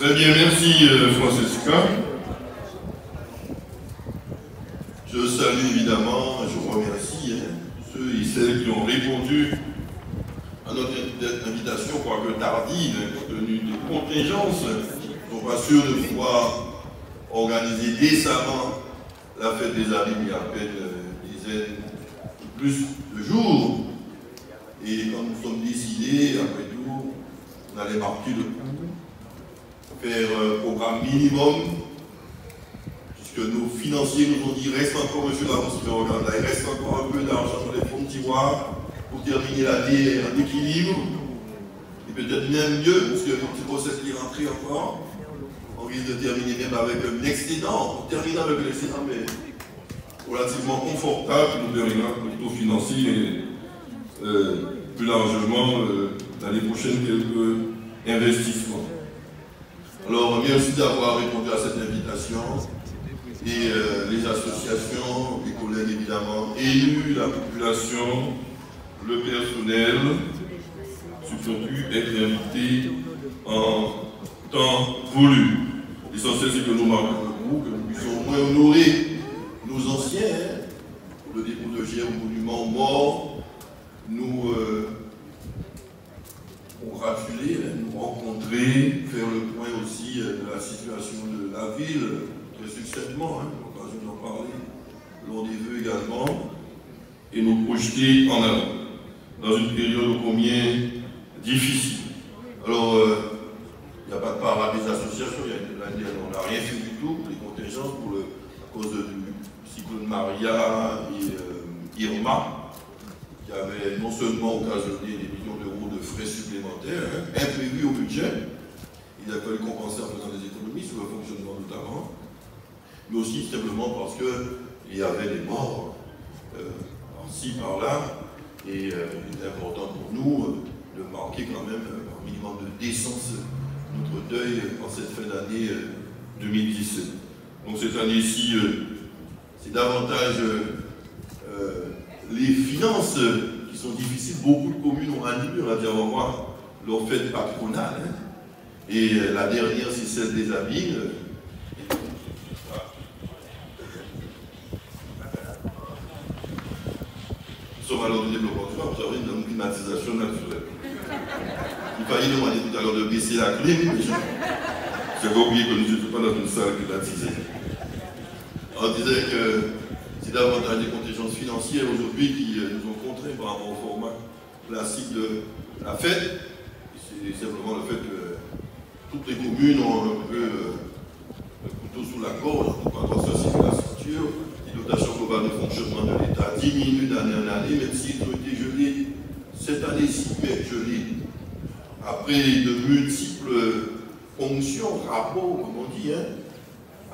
Très bien, merci Francesca. Je salue évidemment, je remercie ceux et celles qui ont répondu à notre invitation, quoique tardive, compte tenu des contingences. Nous ne sommes pas sûrs de pouvoir organiser décemment la fête des amis, il y a à peine une dizaine ou plus de jours. Et quand nous sommes décidés, après tout, on allait marquer le coup, faire un programme minimum, puisque nos financiers nous ont dit, reste encore, monsieur Larousse, il reste encore un peu d'argent dans les fonds de tiroir pour terminer l'année en équilibre, et peut-être même mieux, parce qu'il y a une petite recette qui est rentrée encore. On risque de terminer même avec un excédent. On termine avec un excédent, mais relativement confortable, nous verrons le taux financier plus largement l'année prochaine quelques investissements. Alors, merci d'avoir répondu à cette invitation. Et les associations, les collègues évidemment, élus, la population, le personnel, ceux qui ont pu être invités en temps voulu. L'essentiel, c'est que nous marquons le coup, que nous puissions au moins honorer nos anciens, pour le dépôt de germes au monument aux morts, nous congratuler, nous rencontrer, faire le point aussi de la situation de la ville, très succinctement, l'occasion d'en parler, lors des vœux également, et nous projeter en avant, dans une période combien difficile. Alors, il n'y a pas de part à des associations, on n'a rien fait du tout, les contingences à cause du cyclone Maria et Irma, qui avait non seulement occasionné des millions d'euros de frais supplémentaires, imprévus au budget, il a fallu compenser en faisant des économies sur le fonctionnement notamment, mais aussi simplement parce qu'il y avait des morts par-ci, par-là, et il est important pour nous de marquer quand même un minimum de décence notre deuil en cette fin d'année 2017. Donc cette année-ci, c'est davantage les finances qui sont difficiles. Beaucoup de communes ont annulé, on a dit on va voir leur fête patronale. Et la dernière, c'est celle des amis. Nous sommes à l'heure du développement durable, vous avez une climatisation naturelle. Il fallait demander tout à l'heure de baisser la clim, mais j'ai pas oublié que nous n'étions pas dans une salle climatisée. On disait que c'est davantage des contingences financières aujourd'hui qui nous ont contraints par rapport au format classique de la fête. C'est simplement le fait que toutes les communes ont un peu le couteau sous la gorge, quand on s'assied la structure. Les dotations globales de fonctionnement de l'État diminuent d'année en année, même s'ils ont été gelés cette année-ci, mais gelés après de multiples fonctions, rapports, comme on dit.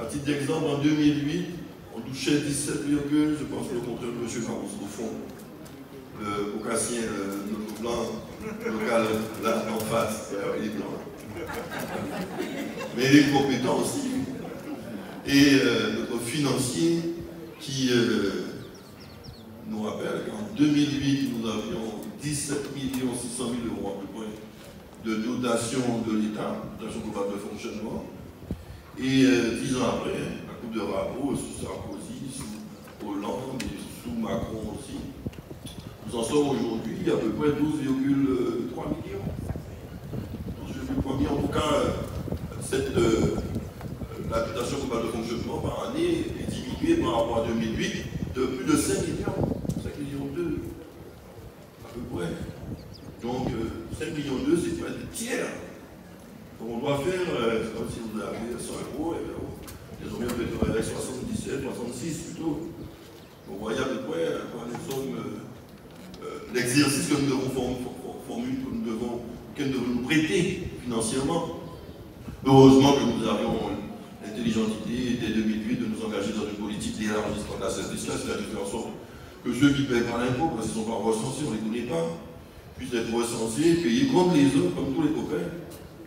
À titre d'exemple, en 2008, on touchait 17, je pense que le contraire de M. Farousse, au fond, le Caucasien, notre blanc local, là en face, il est blanc. Mais il est compétent aussi. Et notre financier qui nous rappelle qu'en 2008, nous avions 17 600 000 € à peu près de dotation de l'État, dotation globale de fonctionnement. Et 10 ans après, à coup de rabot, sous Sarkozy, sous Hollande et sous Macron aussi, nous en sommes aujourd'hui à peu près 12,3 millions. 12,3 millions. En tout cas, la dotation globale de fonctionnement par année est diminuée par rapport à 2008 de plus de 5 millions. 5 millions 2, à peu près. Donc, 5 millions 2, c'est pas des tiers. Donc, on doit faire, c'est comme si vous avez 100 €, et désormais on peut être 77, 66 plutôt. Donc, vous voyez à peu près quand nous sommes l'exercice que nous devons que nous devons nous prêter financièrement. Heureusement que nous avions l'intelligente idée dès 2008 de nous engager dans une politique d'élargissement de la fiscale, c'est-à-dire de faire en sorte que ceux qui payent par l'impôt, parce qu'ils ne sont pas recensés, on ne les connaît pas, puissent être recensés, payés comme les autres, comme tous les copains,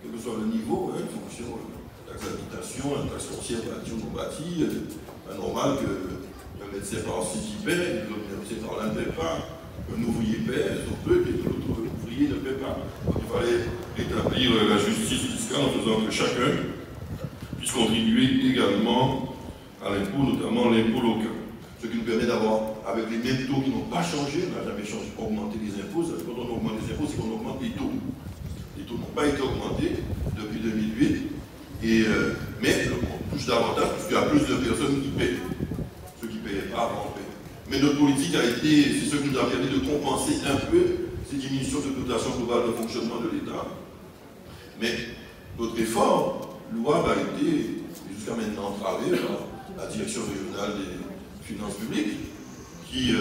quel que soit le niveau, en fonction de la taxe d'habitation, la taxe foncière, bâtie ou non bâtie. C'est normal qu'un médecin par-ci qui paie, l'autre médecin par-là ne paie pas, un ouvrier paie, sauf peu, et que l'autre ouvrier ne paie pas. Donc il fallait établir la justice fiscale en faisant que chacun puisse contribuer également à l'impôt, notamment l'impôt local. Ce qui nous permet d'avoir, avec les mêmes taux qui n'ont pas changé, on n'a jamais changé, augmenté les impôts. Quand on augmente les impôts, c'est qu'on augmente les taux. Les taux n'ont pas été augmentés depuis 2008, mais on touche davantage parce qu'il y a plus de personnes qui paient. Ceux qui ne payaient pas avant paient. Mais notre politique a été, c'est ce qui nous a permis de compenser un peu ces diminutions de dotation globale de fonctionnement de l'État. Mais notre effort louable a été jusqu'à maintenant entravé par la direction régionale des finances publiques qui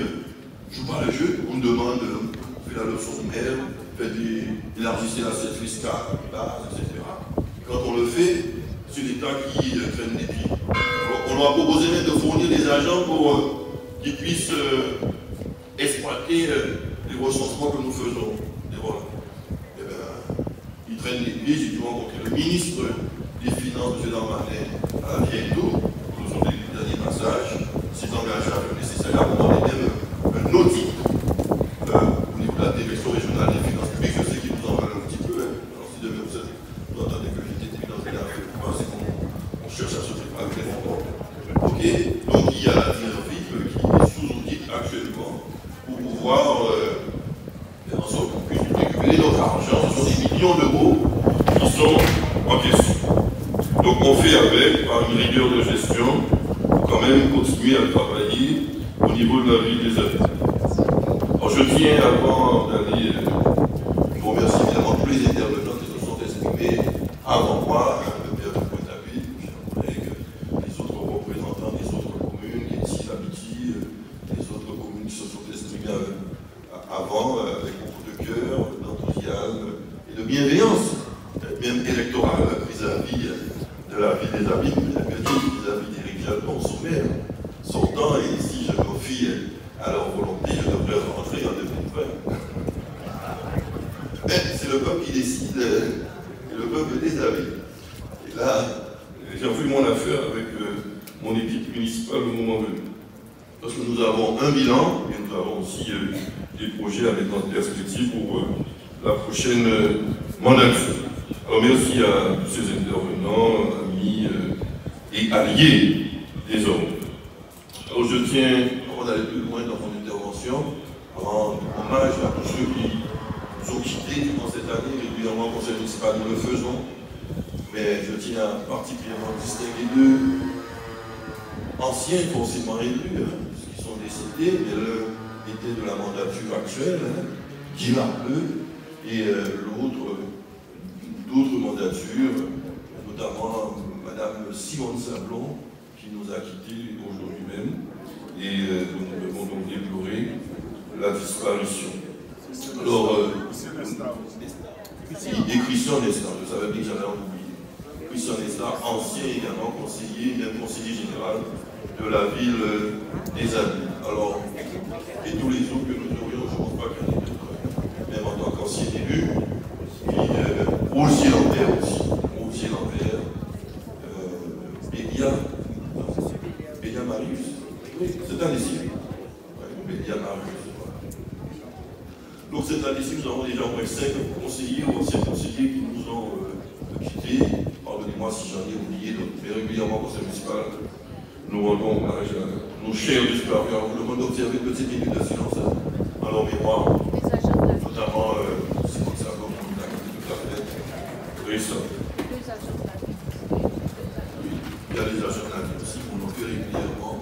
joue pas le jeu. On demande, on fait la leçon de maire, élargissez l'assiette fiscale, etc. Quand on le fait, c'est l'État qui traîne les pieds. On leur a proposé même de fournir des agents pour qu'ils puissent exploiter les recensements que nous faisons. Et voilà. Et bien, ils traînent les pieds. J'ai dû rencontrer le ministre des Finances, M. Darmanin, à bientôt, pour nous donner le dernier passage. S'est engagé à faire le nécessaire, à demander même un audit au niveau de la direction régionale des finances publiques. Je sais qu'il nous en parle un petit peu. Alors si demain vous entendez que j'étais dans une affaire, c'est qu'on cherche à se préparer très fort. Ok, donc il y a la dynamique qui est sous audit actuellement pour pouvoir faire en sorte qu'on puisse récupérer notre argent. Ce sont des millions d'euros qui sont en question. Donc on fait avec, par une rigueur de gestion, pour quand même continuer à travailler au niveau de la vie des habitants. Alors je tiens, avant d'aller, je remercie évidemment tous les intervenants qui se sont exprimés avant moi, le maire de Pointe-à-Pitre, mes chers collègues, les autres représentants des autres communes, les Tisabiti, les autres communes qui se sont exprimées avant, avec beaucoup de cœur, d'enthousiasme et de bienveillance, même électorale, vis-à-vis de la vie des habitants, vis-à-vis d'Éric Jalton, son maire, sortant, et si je me fie à leur volonté, je devrais rentrer en 2020. Mais c'est le peuple qui décide, et le peuple des avis. Et là, j'ai fait mon affaire avec mon équipe municipale au moment venu. Parce que nous avons un bilan, et nous avons aussi des projets à mettre en perspective pour la prochaine mandature. Alors merci à tous ces intervenants, amis et alliés des hommes. Alors je tiens, avant d'aller plus loin dans mon intervention, à rendre hommage à tous ceux qui nous ont quittés durant cette année, régulièrement au conseil municipal, nous le faisons. Mais je tiens à particulièrement distinguer deux anciens forcément élus, qui sont décédés, mais l'un était de la mandature actuelle, Guy Larbeux, et l'autre d'autres mandatures, notamment Mme Simone Sablon, qui nous a quittés aujourd'hui même, et nous devons donc déplorer la disparition. Alors, et Christian Nestor, je savais bien que j'avais oublié. Christian Nestor, ancien également conseiller, même conseiller général de la ville des Amis. Alors, et tous les autres que nous aurions, je ne pense pas qu'il y en ait d'autres, même en tant qu'ancien élu, et Osier Lambert aussi, Osier Lambert, Bélia Marius, oui, c'est un décès. Bélia Marius. Donc cette année-ci, nous avons déjà au moins 5 conseillers ou anciens conseillers qui nous ont quittés. Pardonnez-moi si j'en ai oublié, mais régulièrement au conseil municipal, nous rendons hommage à nos chers disparus. Alors, je vous demande d'observer une petite minute de silence en leur mémoire, notamment Simone Sablon, qui a quitté tout à fait récent. Il y a les agents de la vie aussi, qu'on en fait régulièrement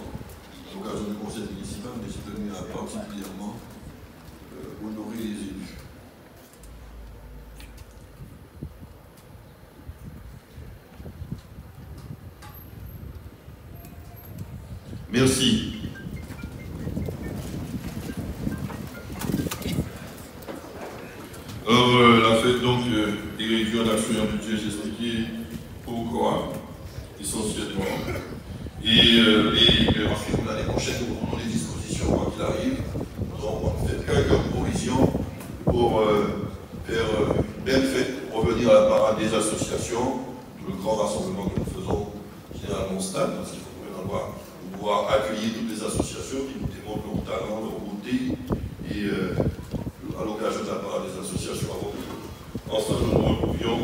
à l'occasion du conseil municipal, mais j'ai tenu à particulièrement honorer les élus. Merci. Alors, la fête donc est réduite en action en budget, j'ai expliqué pourquoi, essentiellement. Et ensuite, l'année prochaine, nous prenons les dispositions, quoi qu'il arrive. Donc, on fait quelques provisions pour faire une belle fête, pour revenir à la parade des associations, le grand rassemblement que nous faisons généralement au stade, parce qu'il faut quand même pouvoir accueillir toutes les associations qui nous démontrent leur talent, leur beauté, et à l'occasion de la parade des associations, avant que ensemble nous nous retrouvions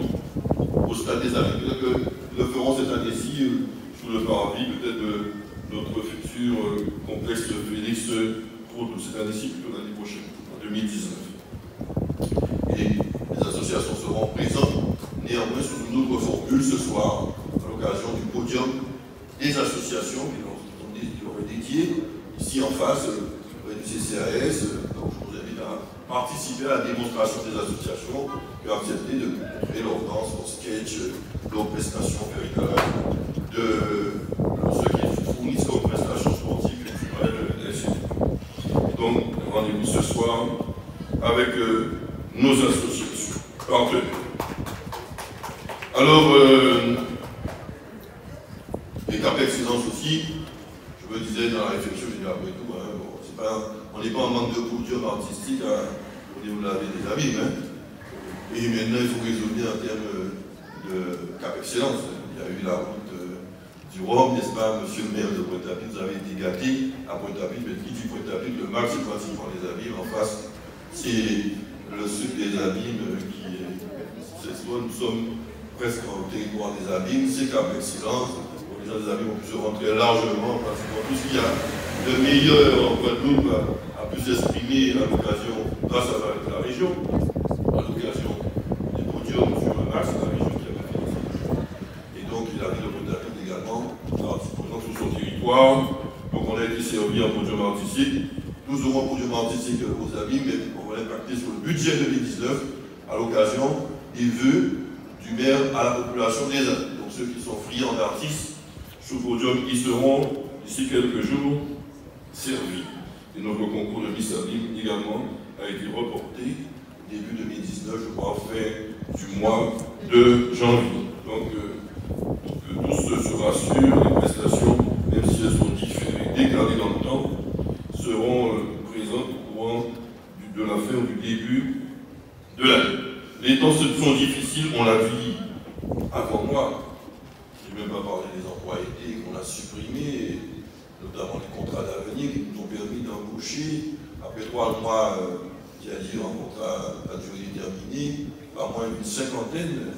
au stade des Amis. Nous le ferons cette année-ci envie peut-être de notre futur complexe Félix Proto, cette année-ci, plutôt l'année prochaine, en 2019. Et les associations seront présentes néanmoins sous une autre formule ce soir, à l'occasion du podium des associations qui auraient dédié ici en face du CCAS. Donc je vous invite à participer à la démonstration des associations qui ont accepté de montrer leur danse, leur sketch, leurs prestations véritables de ceux qui fournissent comme prestations sportives culturelles, etc. Donc rendez-vous ce soir avec nos associations partenaires. Alors, les CAP Excellence aussi, je me disais dans la réflexion, je dis après tout, hein, bon, on n'est pas en manque de culture artistique au niveau de la vie des amis. Hein. Et maintenant, il faut raisonner en termes de CAP Excellence. Il y a eu la route du Rhum, n'est-ce pas, monsieur le maire de Pointe-à-Pitre, vous avez été gâté à Pointe-à-Pitre, mais qui dit Pointe-à-Pitre, le max, c'est pratiquement les abîmes. En face, c'est le sud des abîmes qui est. Nous sommes presque au territoire des abîmes, c'est CAP Excellence. Les gens des abîmes ont pu se rentrer largement, pratiquement tout ce qu'il y a de meilleur en Guadeloupe a pu s'exprimer à l'occasion, grâce à la région, à l'occasion des podiums sur un axe, la région qui avait financé. Et donc, il a mis le Pointe-à-Pitre également, participant sur son territoire. Donc, on a été servi en podium artistique. Nous aurons un podium artistique aux abîmes, mais on va l'impacter sur le budget 2019 à l'occasion des vœux du maire à la population des Indes. Donc, ceux qui sont friands d'artistes, sur le podium, ils seront, d'ici quelques jours, servis. Et notre concours de Miss Abîme également a été reporté début 2019, je crois, fin du mois de janvier. Donc, que tous se rassurent, les prestations, même si elles sont différées, décalées dans le temps, seront présentes au courant de la fin ou du début de l'année. Les temps sont difficiles, on l'a dit avant moi. Je n'ai même pas parlé des emplois aidés qu'on a supprimés, notamment les contrats d'avenir qui nous ont permis d'embaucher, après 3 mois, c'est-à-dire un contrat à durée déterminée, pas moins d'une 50aine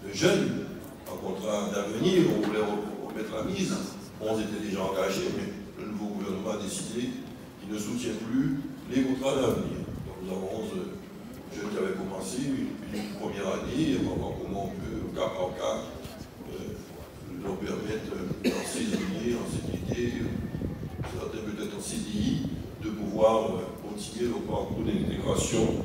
de jeunes en contrat d'avenir. On voulait remettre la mise. 11 étaient déjà engagés, mais le nouveau gouvernement a décidé qu'il ne soutient plus les contrats d'avenir. Donc nous avons 11 jeunes qui avaient commencé une première année, on va voir comment on peut, au cas par cas, leur permettre en saisonnier, en CDD, certains peut-être en CDI, de pouvoir continuer leur parcours d'intégration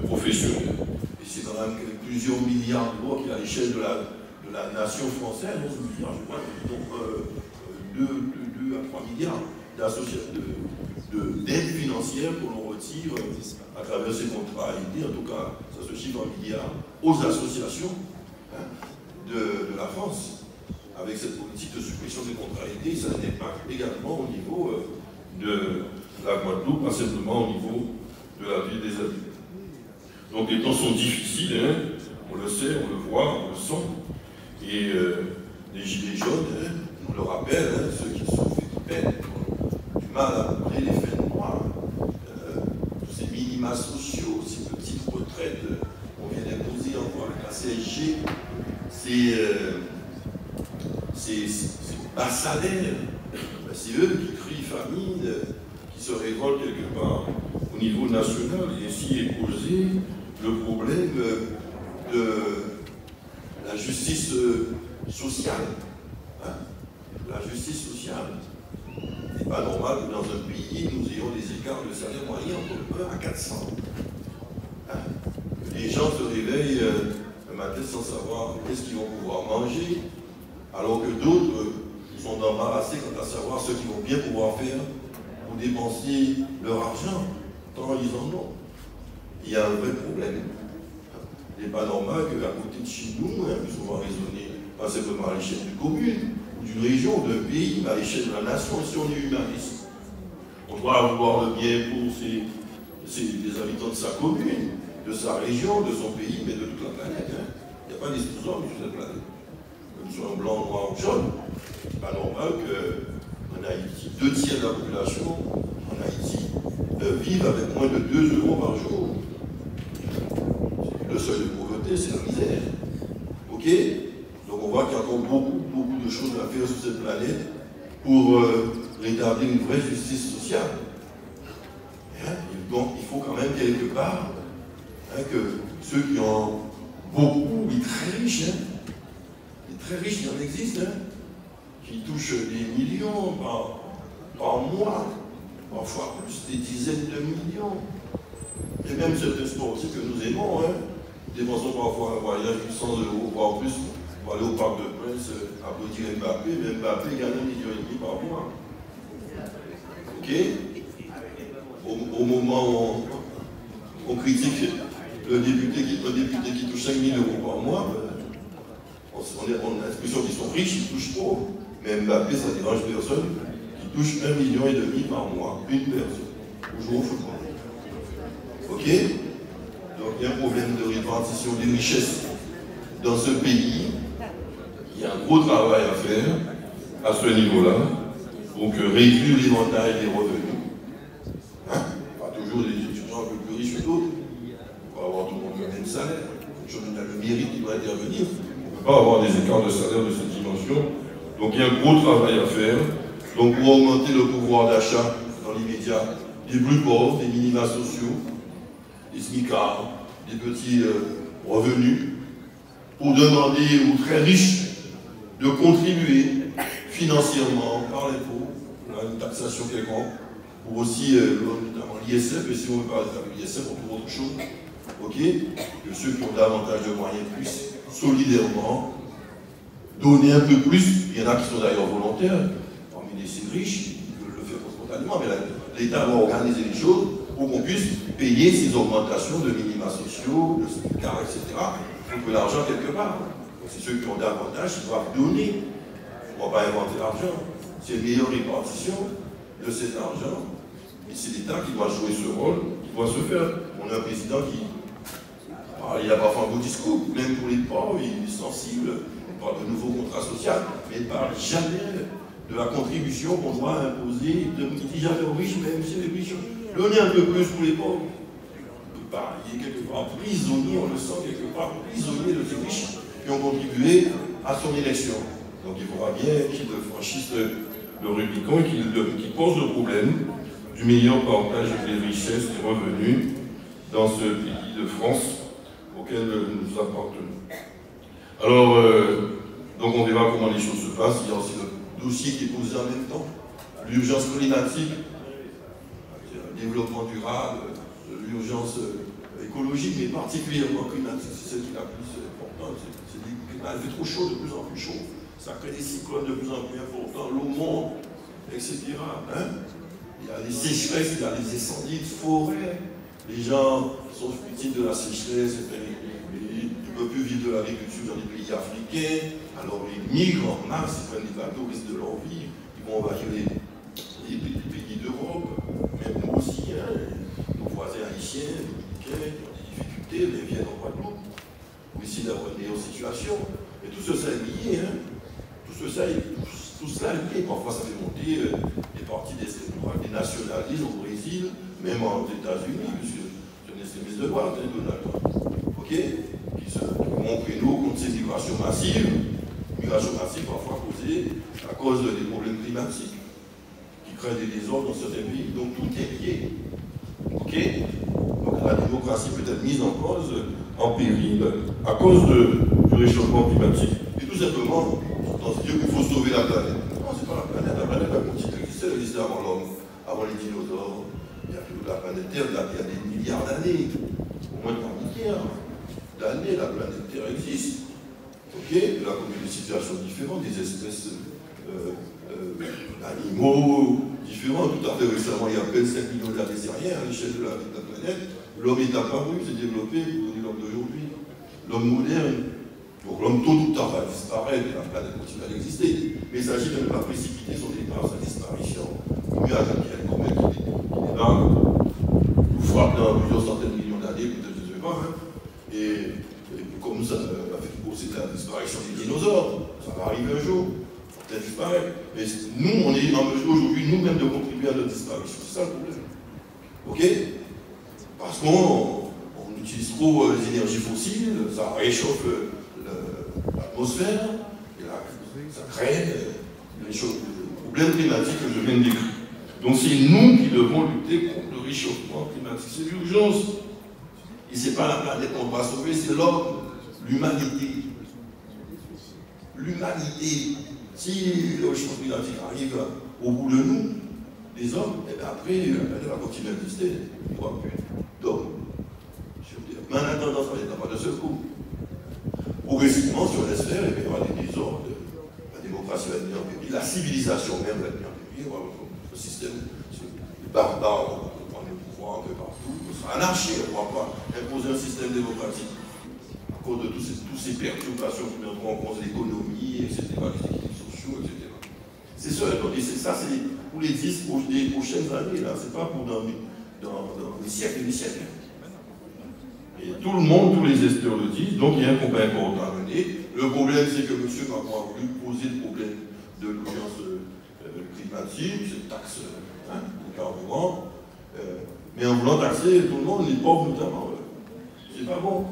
professionnelle. Et c'est quand même plusieurs milliards d'euros qui, à l'échelle de la nation française, 11 milliards, je crois, donc 2 à 3 milliards d'aides financières que l'on retire à travers ces contrats aidés, en tout cas, ça se chiffre en milliards, aux associations de la France. Avec cette politique de suppression des contrats aidés, ça a un impact également au niveau de la Guadeloupe, pas simplement au niveau de la vie des habitants. Donc les temps sont difficiles, hein, on le sait, on le voit, on le sent. Et les gilets jaunes, on le rappelle, ceux qui sont fait de peine, du mal à boucler les fins de mois, tous ces minima sociaux, ces petites retraites qu'on vient d'imposer encore avec la CSG, ces bas salaires, c'est eux qui crient famine, qui se révoltent quelque part au niveau national, et ainsi est posé le problème de la justice sociale. Hein? La justice sociale. Il n'est pas normal que dans un pays, nous ayons des écarts de salaire moyen entre 1 à 400. Hein? Les gens se réveillent le matin sans savoir qu'est-ce qu'ils vont pouvoir manger, alors que d'autres sont embarrassés quant à savoir ce qu'ils vont bien pouvoir faire pour dépenser leur argent, tant ils en ont. Il y a un vrai problème. Il n'est pas normal qu'à côté de chez nous, puisqu'on va raisonner pas simplement à l'échelle d'une commune, ou d'une région, ou d'un pays, mais à l'échelle de la nation, si on est humaniste. On doit vouloir le bien pour les habitants de sa commune, de sa région, de son pays, mais de toute la planète. Il n'y a pas d'exclusion sur cette planète. Même sur un blanc, noir ou jaune. C'est pas normal qu'en Haïti, 2 tiers de la population en Haïti vivent avec moins de 2 € par jour. Le seuil de pauvreté, c'est la misère. Ok? Donc on voit qu'il y a encore beaucoup de de choses à faire sur cette planète pour rétablir une vraie justice sociale. Donc il faut quand même quelque part que ceux qui ont beaucoup, les très riches, il en existe, qui touchent des millions par mois, parfois plus des dizaines de millions. Et même certains sports aussi que nous aimons, dépensons parfois un voyage de 100 €, voire plus, pour aller au Parc de Prince, applaudir Mbappé, mais Mbappé gagne 1,5 million par mois. Ok? Au moment où on critique le député qui touche 5 000 € par mois, on a l'impression qu'ils sont riches, ils touchent trop. Mais Mbappé, ça ne dérange personne, qui touche 1,5 million par mois, une personne, pour jouer au football. Ok? Donc il y a un problème de répartition des richesses dans ce pays. Il y a un gros travail à faire à ce niveau-là, donc réduire l'éventail des revenus. Pas toujours des étudiants un peu plus riches que d'autres. On va avoir tout le monde le même salaire. Il y a le mérite qui doit intervenir. On ne peut pas avoir des écarts de salaire de cette dimension. Donc il y a un gros travail à faire. Donc pour augmenter le pouvoir d'achat dans l'immédiat des plus pauvres, des minima sociaux, des SMICAR, des petits revenus, pour demander aux très riches de contribuer financièrement par l'impôt, une taxation quelconque, pour aussi, notamment l'ISF, et si on veut parler de l'ISF, on trouve autre chose, ok, que ceux qui ont davantage de moyens puissent solidairement donner un peu plus. Il y en a qui sont d'ailleurs volontaires, parmi les signes riches, qui veulent le faire spontanément, mais l'État doit organiser les choses pour qu'on puisse payer ces augmentations de minima sociaux, de SMICAR, etc. Il faut que l'argent quelque part. C'est ceux qui ont davantage qui doivent donner. On ne va pas inventer l'argent. C'est une meilleure répartition de cet argent. Et c'est l'État qui doit jouer ce rôle, qui doit se faire. On a un président qui il n'a pas fait un beau discours, même pour les pauvres, il est sensible. On parle de nouveaux contrats sociaux, mais il ne parle jamais de la contribution qu'on doit imposer. Il dit jamais aux riches, même si les riches donnez un peu plus pour les pauvres. Il est quelque part prisonnier, on le sent quelque part prisonnier de ces riches qui ont contribué à son élection. Donc il faudra bien qu'il franchisse le Rubicon et qu'il pose le problème du meilleur partage des richesses et revenus dans ce pays de France auquel nous appartenons. Alors, donc on verra comment les choses se passent. Il y a aussi le dossier qui est posé en même temps, l'urgence climatique, le développement durable, l'urgence écologique, mais particulièrement climatique, c'est celle qui est la plus importante. Il fait trop chaud, de plus en plus chaud. Ça crée des cyclones de plus en plus importants, l'eau monte, etc. Il y a des sécheresses, il y a des incendies de forêt. Les gens sont victimes de la sécheresse, ils ne peuvent plus vivre de l'agriculture dans les pays africains. Alors ils migrent en masse, ils prennent des bateaux, risquent de leur vie, ils vont envahir les pays d'Europe, même nous aussi, nos voisins haïtiens, dominicains, qui ont des difficultés, mais viennent en Guadeloupe pour essayer d'avoir une meilleure situation. Et tout ça est lié, tout cela est lié. Parfois ça fait monter des partis des nationalistes au Brésil, même aux États-Unis, puisque c'est un extrémiste de droite, Donald Trump, ok, qui se montre nous contre ces migrations massives parfois causées à cause des problèmes climatiques, qui créent des désordres dans certains pays. Donc tout est lié, ok. Donc la démocratie peut être mise en cause, en péril, à cause du réchauffement climatique. Et tout simplement, dans ce Dieu qu'il faut sauver la planète. Non, c'est pas la planète a continué d'exister, elle existait avant l'homme, avant les dinosaures. Il y a plus la planète Terre, il y a des milliards d'années, au moins 3 milliards d'années, la planète Terre existe. Ok, elle a connu des situations différentes, des espèces d'animaux différents. Tout à fait récemment, il y a à peine 5 millions d'années, c'est rien à l'échelle de la planète. L'homme est apparu, s'est développé, on est l'homme d'aujourd'hui. L'homme moderne. Donc l'homme tôt ou tard va disparaître et la planète continue à exister. Mais il s'agit de ne pas précipiter son départ, sa disparition. Il y a une comète qui débarque, nous frappe dans plusieurs centaines de millions d'années, peut-être je ne sais pas. Et comme ça a fait pousser la disparition des dinosaures, ça va arriver un jour, peut-être disparaître. Mais nous, on est en mesure aujourd'hui, nous-mêmes, de contribuer à notre disparition. C'est ça le problème. Ok? Parce qu'on utilise trop les énergies fossiles, ça réchauffe l'atmosphère, et ça crée le problème climatique que je viens de décrire. Donc c'est nous qui devons lutter contre le réchauffement climatique. C'est l'urgence. Et ce n'est pas la planète qu'on va sauver, c'est l'homme, l'humanité. L'humanité. Si le réchauffement climatique arrive au bout de nous, les hommes, et bien après, elle va continuer à exister. Il n'y aura plus d'hommes. Mais en attendant, ça ne viendra pas de seul coup. Progressivement, si on laisse faire, il y aura des désordres, la démocratie va venir en péril, la civilisation même va venir en péril, le système barbare va prendre le pouvoir un peu partout, on sera anarchique, on ne pourra pas imposer un système démocratique à cause de toutes ces perturbations qui viendront en cause de l'économie, etc., les équilibres sociaux, etc. C'est ça, c'est pour les 10 prochaines années, là, c'est pas pour dans les siècles et les siècles. Et tout le monde, tous les experts le disent, donc il y a un combat important à mener. Le problème, c'est que M. Macron a voulu poser le problème de l'urgence climatique, cette taxe du carburant, mais en voulant taxer tout le monde, les pauvres notamment. C'est pas bon.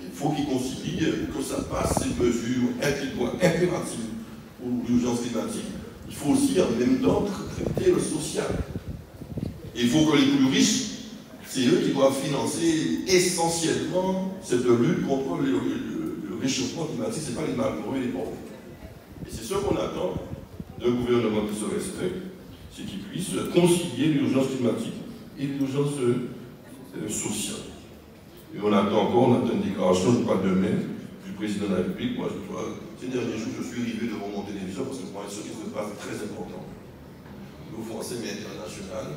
Il faut qu'il concilie que ça passe ces mesures impératives pour l'urgence climatique. Il faut aussi en même temps traiter le social. Et il faut que les plus riches, c'est eux qui doivent financer essentiellement cette lutte contre le réchauffement climatique. Ce n'est pas les malheureux et les pauvres. Et c'est ce qu'on attend d'un gouvernement qui se respecte, c'est qu'il puisse concilier l'urgence climatique et l'urgence sociale. Et on attend une déclaration, je crois, demain, du président de la République. Moi, ces derniers jours, je suis arrivé devant mon téléviseur parce que pour moi, ce qui se passe est très important. Le français mais international.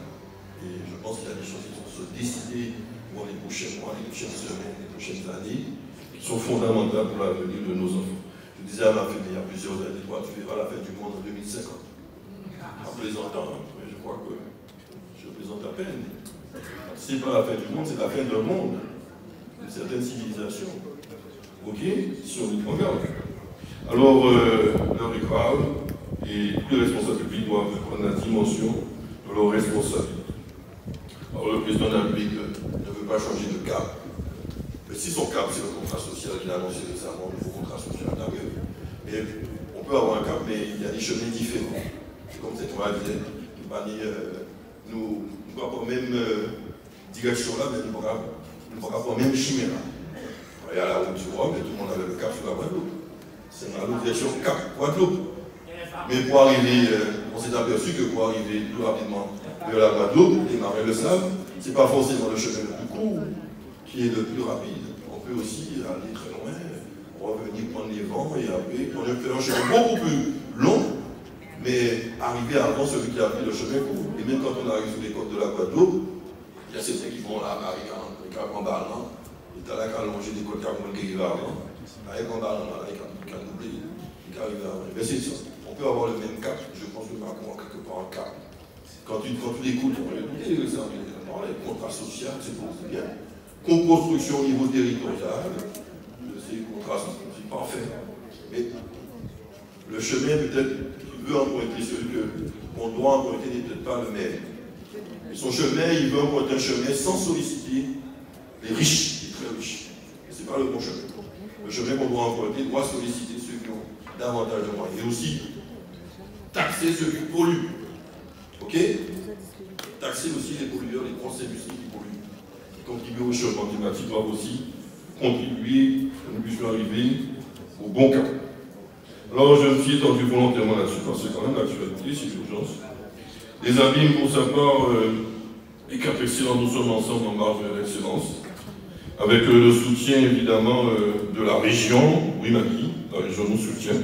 Et je pense qu'il y a des choses qui vont se décider pour les prochains mois, les prochaines semaines, les prochaines années, qui sont fondamentales pour l'avenir de nos enfants. Je disais à ma fille, il y a plusieurs années, toi, tu verras la fin du monde en 2050. En plaisantant, mais je crois que je plaisante à peine. Ce n'est pas la fin du monde, c'est la fin d'un monde, de certaines civilisations. Ok? Si on y prend garde. Alors, l'heure est grave, et tous les responsables publics doivent prendre la dimension de leurs responsabilités. Alors le président de la République ne veut pas changer de cap. Mais si son cap, c'est le contrat social qu'il a annoncé récemment, le nouveau contrat social, tant mieux. Mais on peut avoir un cap, mais il y a des chemins différents. C'est comme cette fois disait, nous ne pas la même direction là, mais nous ne pas la même chemin là. Il y a la route du Rhum, mais tout le monde avait le cap sur la Guadeloupe. C'est dans la direction Cap Guadeloupe. Mais pour arriver, on s'est aperçu que pour arriver plus rapidement vers la Guadeloupe, les marins le savent, ce n'est pas forcément le chemin le plus court qui est le plus rapide. On peut aussi aller très loin, revenir prendre les vents et après faire un chemin beaucoup plus long, mais arriver avant celui qui a pris le chemin court. Et même quand on arrive sur les côtes de la Guadeloupe, il y a certains qui vont là, avec un ballon, et tu as là qu'à allonger des côtes qui arrivent avant, avec un ballon là, avec un doublé, qui arrive avant. Mais c'est ça. On peut avoir le même cap, je pense que Macron a quelque part un cap. Quand tu l'écoutes, on peut l'écouter, le contrat social, c'est bien. Co-construction au niveau territorial, c'est contrat social, c'est parfait. Mais le chemin peut-être qu'il veut emprunter, celui qu'on doit emprunter n'est peut-être pas le même. Et son chemin, il veut emprunter un chemin sans solliciter les riches, les très riches. Et ce n'est pas le bon chemin. Le chemin qu'on doit emprunter doit solliciter ceux qui ont davantage de moyens. Et aussi, taxer ceux qui polluent. Ok? Taxer aussi les pollueurs, les grosses industries qui polluent. Qui contribuent au changement climatique doivent aussi contribuer à nous puissions arriver au bon cap. Alors je me suis étendu volontairement là-dessus parce que c'est quand même l'actualité, c'est l'urgence. Les abîmes pour sa part, et Cap Excellent, nous sommes ensemble en marche vers l'excellence. Avec le soutien évidemment de la région, oui Maki, la région nous soutient.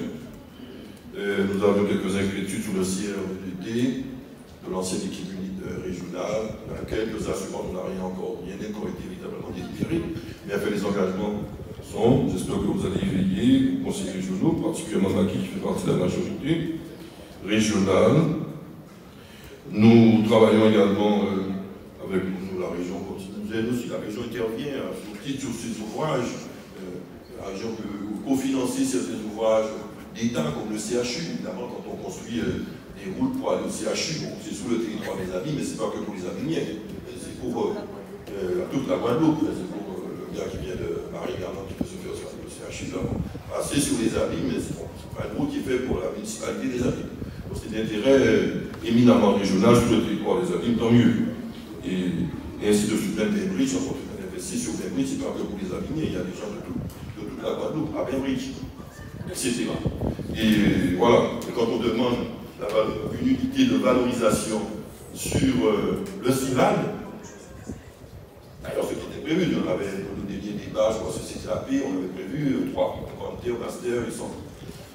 Nous avons quelques inquiétudes sur le CRED, de l'ancienne équipe régionale, dans laquelle nous assurons qu'on n'a rien encore été véritablement délibéré, mais enfin les engagements sont, j'espère que vous allez y veiller, aux conseils régionaux, particulièrement Maki qui fait partie de la majorité régionale. Nous travaillons également avec la région, nous aidons aussi, la région intervient sur ces ouvrages, la région peut cofinancer certains ouvrages d'État comme le CHU, évidemment quand on construit des routes pour aller au CHU, bon, c'est sous le territoire des Abîmes, mais ce n'est pas que pour les Abîmiens, c'est pour toute la Guadeloupe, c'est pour le gars qui vient de Marie-Garland qui peut se faire sur le CHU, passer sur les abîmes, mais c'est pas une route qui est faite pour la municipalité des abîmes. Donc c'est d'intérêt éminemment régional sur le territoire des abîmes, tant mieux. Et ainsi de suite, même Bainbridge, on peut investir sur Bainbridge, c'est pas que pour les abîmer, il y a des gens de toute la Guadeloupe, à Bainbridge, etc. Et voilà, et quand on demande une unité de valorisation sur le CIVAD, alors ce qui était prévu, on avait donné des débats, je crois que c'était la paix, on avait prévu 3 au master, ils sont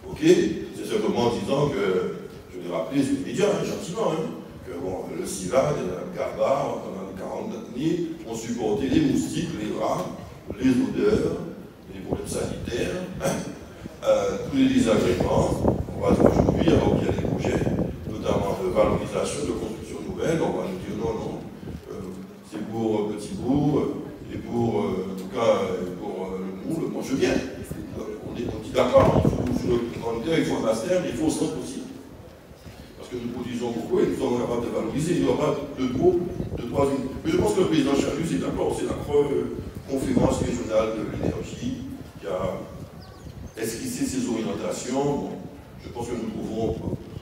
OK, c'est simplement en disant que, je l'ai rappelé sur les médias, gentiment, que bon, le CIVAD, le GABA, pendant les 40 années, ont supporté les moustiques, les rats, les odeurs, les problèmes sanitaires, tous les désagréments. On va dire aujourd'hui, alors qu'il y a des projets, notamment de valorisation, de construction nouvelle, on va nous dire non, c'est pour Petit Bourg, et pour, en tout cas, pour le Moule, moi je viens. On dit d'accord, sur le candidat, il faut un master, mais il faut au sens possible. Parce que nous produisons beaucoup et nous sommes capables de valoriser, il n'y aura pas de trop, de troisième. Mais je pense que le président Chalut, c'est d'accord, c'est la conférence régionale de l'énergie qui a esquissé ses orientations. Bon, je pense que nous trouverons,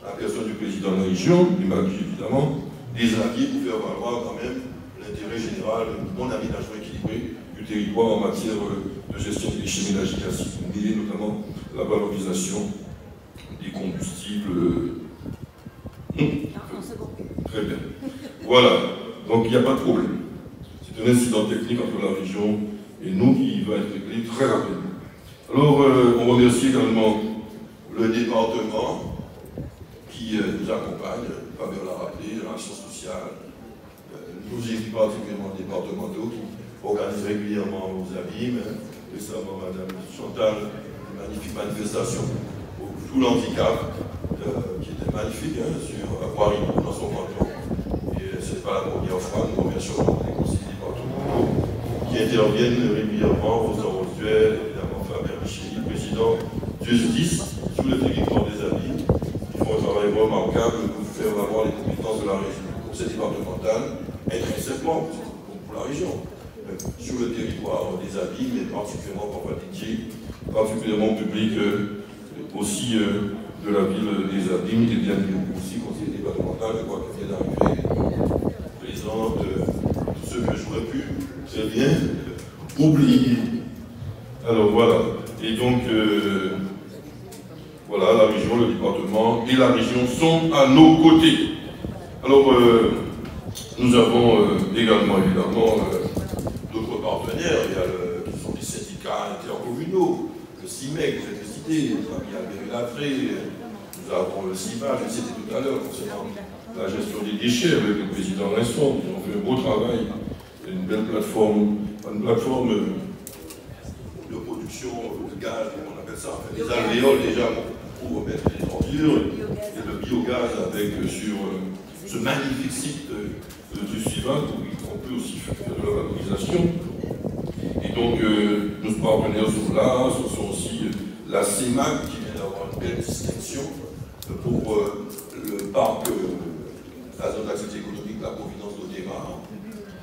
la personne du président de la région, du Magui évidemment, des avis pour faire valoir quand même l'intérêt général, le bon aménagement équilibré du territoire en matière de gestion des déchets ménagers acides, et notamment la valorisation des combustibles. Très bien. Voilà, donc il n'y a pas de problème. C'est un incident technique entre la région et nous qui va être réglé très rapidement. Alors, on remercie également le département qui nous accompagne, Fabien l'a rappelé, l'action sociale, nos équipes particulièrement départementaux qui organisent régulièrement aux abîmes. Récemment, Madame Chantal, une magnifique manifestation sous l'handicap, qui était magnifique, sur Paris, dans son canton. Et ce n'est pas la première fois, nous remercions les conseillers départementaux qui interviennent régulièrement, Rosa Rosuel, évidemment Fabien Richely, président Justice, sous le territoire des abîmes. Ils font un travail remarquable pour faire valoir les compétences de la région. Le conseil départemental, intrinsèquement pour la région, sur le territoire des abîmes, et particulièrement pour Didier, particulièrement public aussi de la ville des abîmes, et bien aussi conseiller départemental, je crois qu'il vient d'arriver, présente, tout ce que j'aurais pu très bien oublier. Alors voilà, et donc voilà, la région, le département et la région sont à nos côtés. Alors nous avons également évidemment d'autres partenaires, qui sont des syndicats intercommunaux, le CIMEC, vous avez cité, l'ami Albert Latré, nous avons le CIVA, je citais tout à l'heure, concernant la gestion des déchets avec le président Rinson, qui ont fait un beau travail, une belle plateforme, de production de gaz, on appelle ça, les alvéoles déjà pour remettre les ordures, et le biogaz avec sur ce magnifique site du CIVA, où on peut aussi faire de la valorisation. Et donc, nos partenaires sont là, ce sont aussi la CEMAC qui vient d'avoir une belle distinction pour le parc, la zone d'activité économique de la Providence d'Odéma,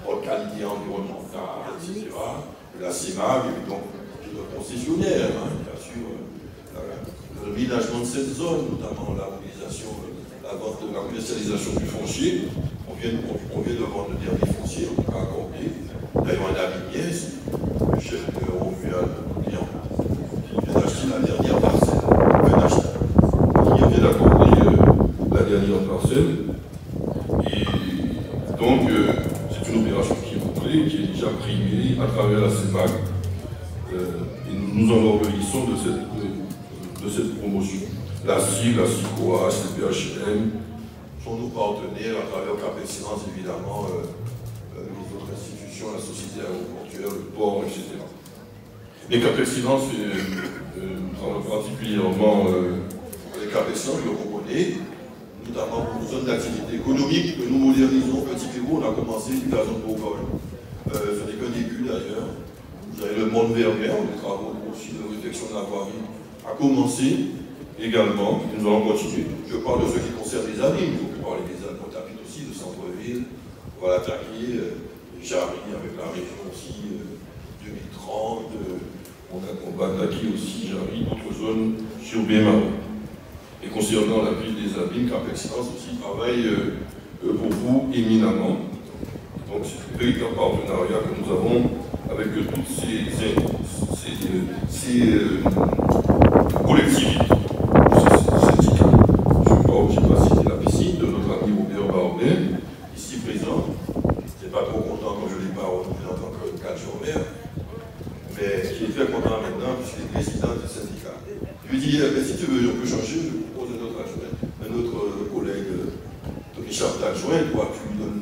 haute qualité environnementale, etc. La CEMAC, et donc, qui est notre concessionnaire, bien sûr, le ménagement de cette zone, notamment la mobilisation, la vente, la commercialisation du foncier. On vient de vendre le dernier foncier, on a accordé. D'ailleurs, un ami le chef de Romuald, qui vient d'acheter la dernière parcelle. Qui vient d'accorder la dernière parcelle. Et donc, c'est une opération qui est bouclée, qui est déjà primée à travers la CEMAC. Et nous en organisons de cette promotion. La CIG, la CICOA, le PHM sont nos partenaires à travers Cap Excellence, évidemment, les autres institutions, la société aéroportuaire, le port, etc. Mais Cap Excellence, particulièrement les Cap Excellence, je le reconnais, notamment pour nos zones d'activité économique que nous modernisons petit Pérou. On a commencé depuis la zone Bourgogne. Ce n'est qu'un début d'ailleurs. Vous avez le monde vert, les travaux aussi de réflexion de la voirie a commencé également. Nous allons continuer. Je parle de ce qui concerne les abîmes. Je peux parler des Alpes-Tapites aussi, de centre-ville. On va l'attaquer. Jarry avec la région aussi 2030, on va attaquer aussi, Jarry, d'autres zones sur Bémaro. Et concernant la ville des Abîmes, Cap Excellence aussi travaille pour vous éminemment. Donc c'est un véritable partenariat que nous avons avec toutes ces collectivités, ces syndicats. Je n'ai pas cité la piscine de notre ami Robert Barbet, ici présent. Je n'étais pas trop content quand je l'ai pas rencontré en tant que cadre-maire, mais qui est très content maintenant puisqu'il est président du syndicat. Je lui dis, si tu veux, on peut changer, je propose un autre adjoint, un autre collègue, Richard d'adjoint, toi tu lui donnes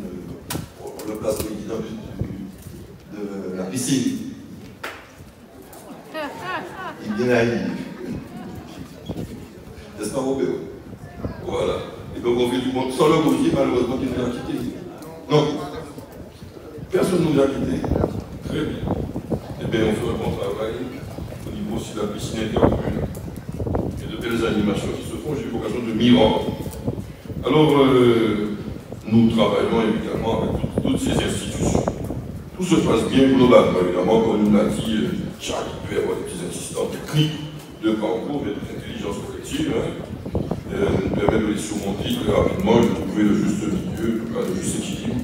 le place de président de la piscine. Il est bien naïf. N'est-ce pas, Robert? Voilà. Et donc on fait du monde sans le Gauthier, malheureusement, qui nous a quittés. Non. Personne ne nous a quittés. Très bien. Eh bien, on fait un bon travail au niveau aussi de la piscine intercommunale. Il y a de belles animations qui se font, j'ai eu l'occasion de m'y rendre. Alors, nous travaillons évidemment avec toutes ces institutions. Tout se passe bien globalement, évidemment, comme nous l'a dit Charles, il peut y avoir des petits incidents techniques de parcours, mais d'intelligence collective, nous permet de les surmonter très rapidement et de trouver le juste milieu, le juste équilibre,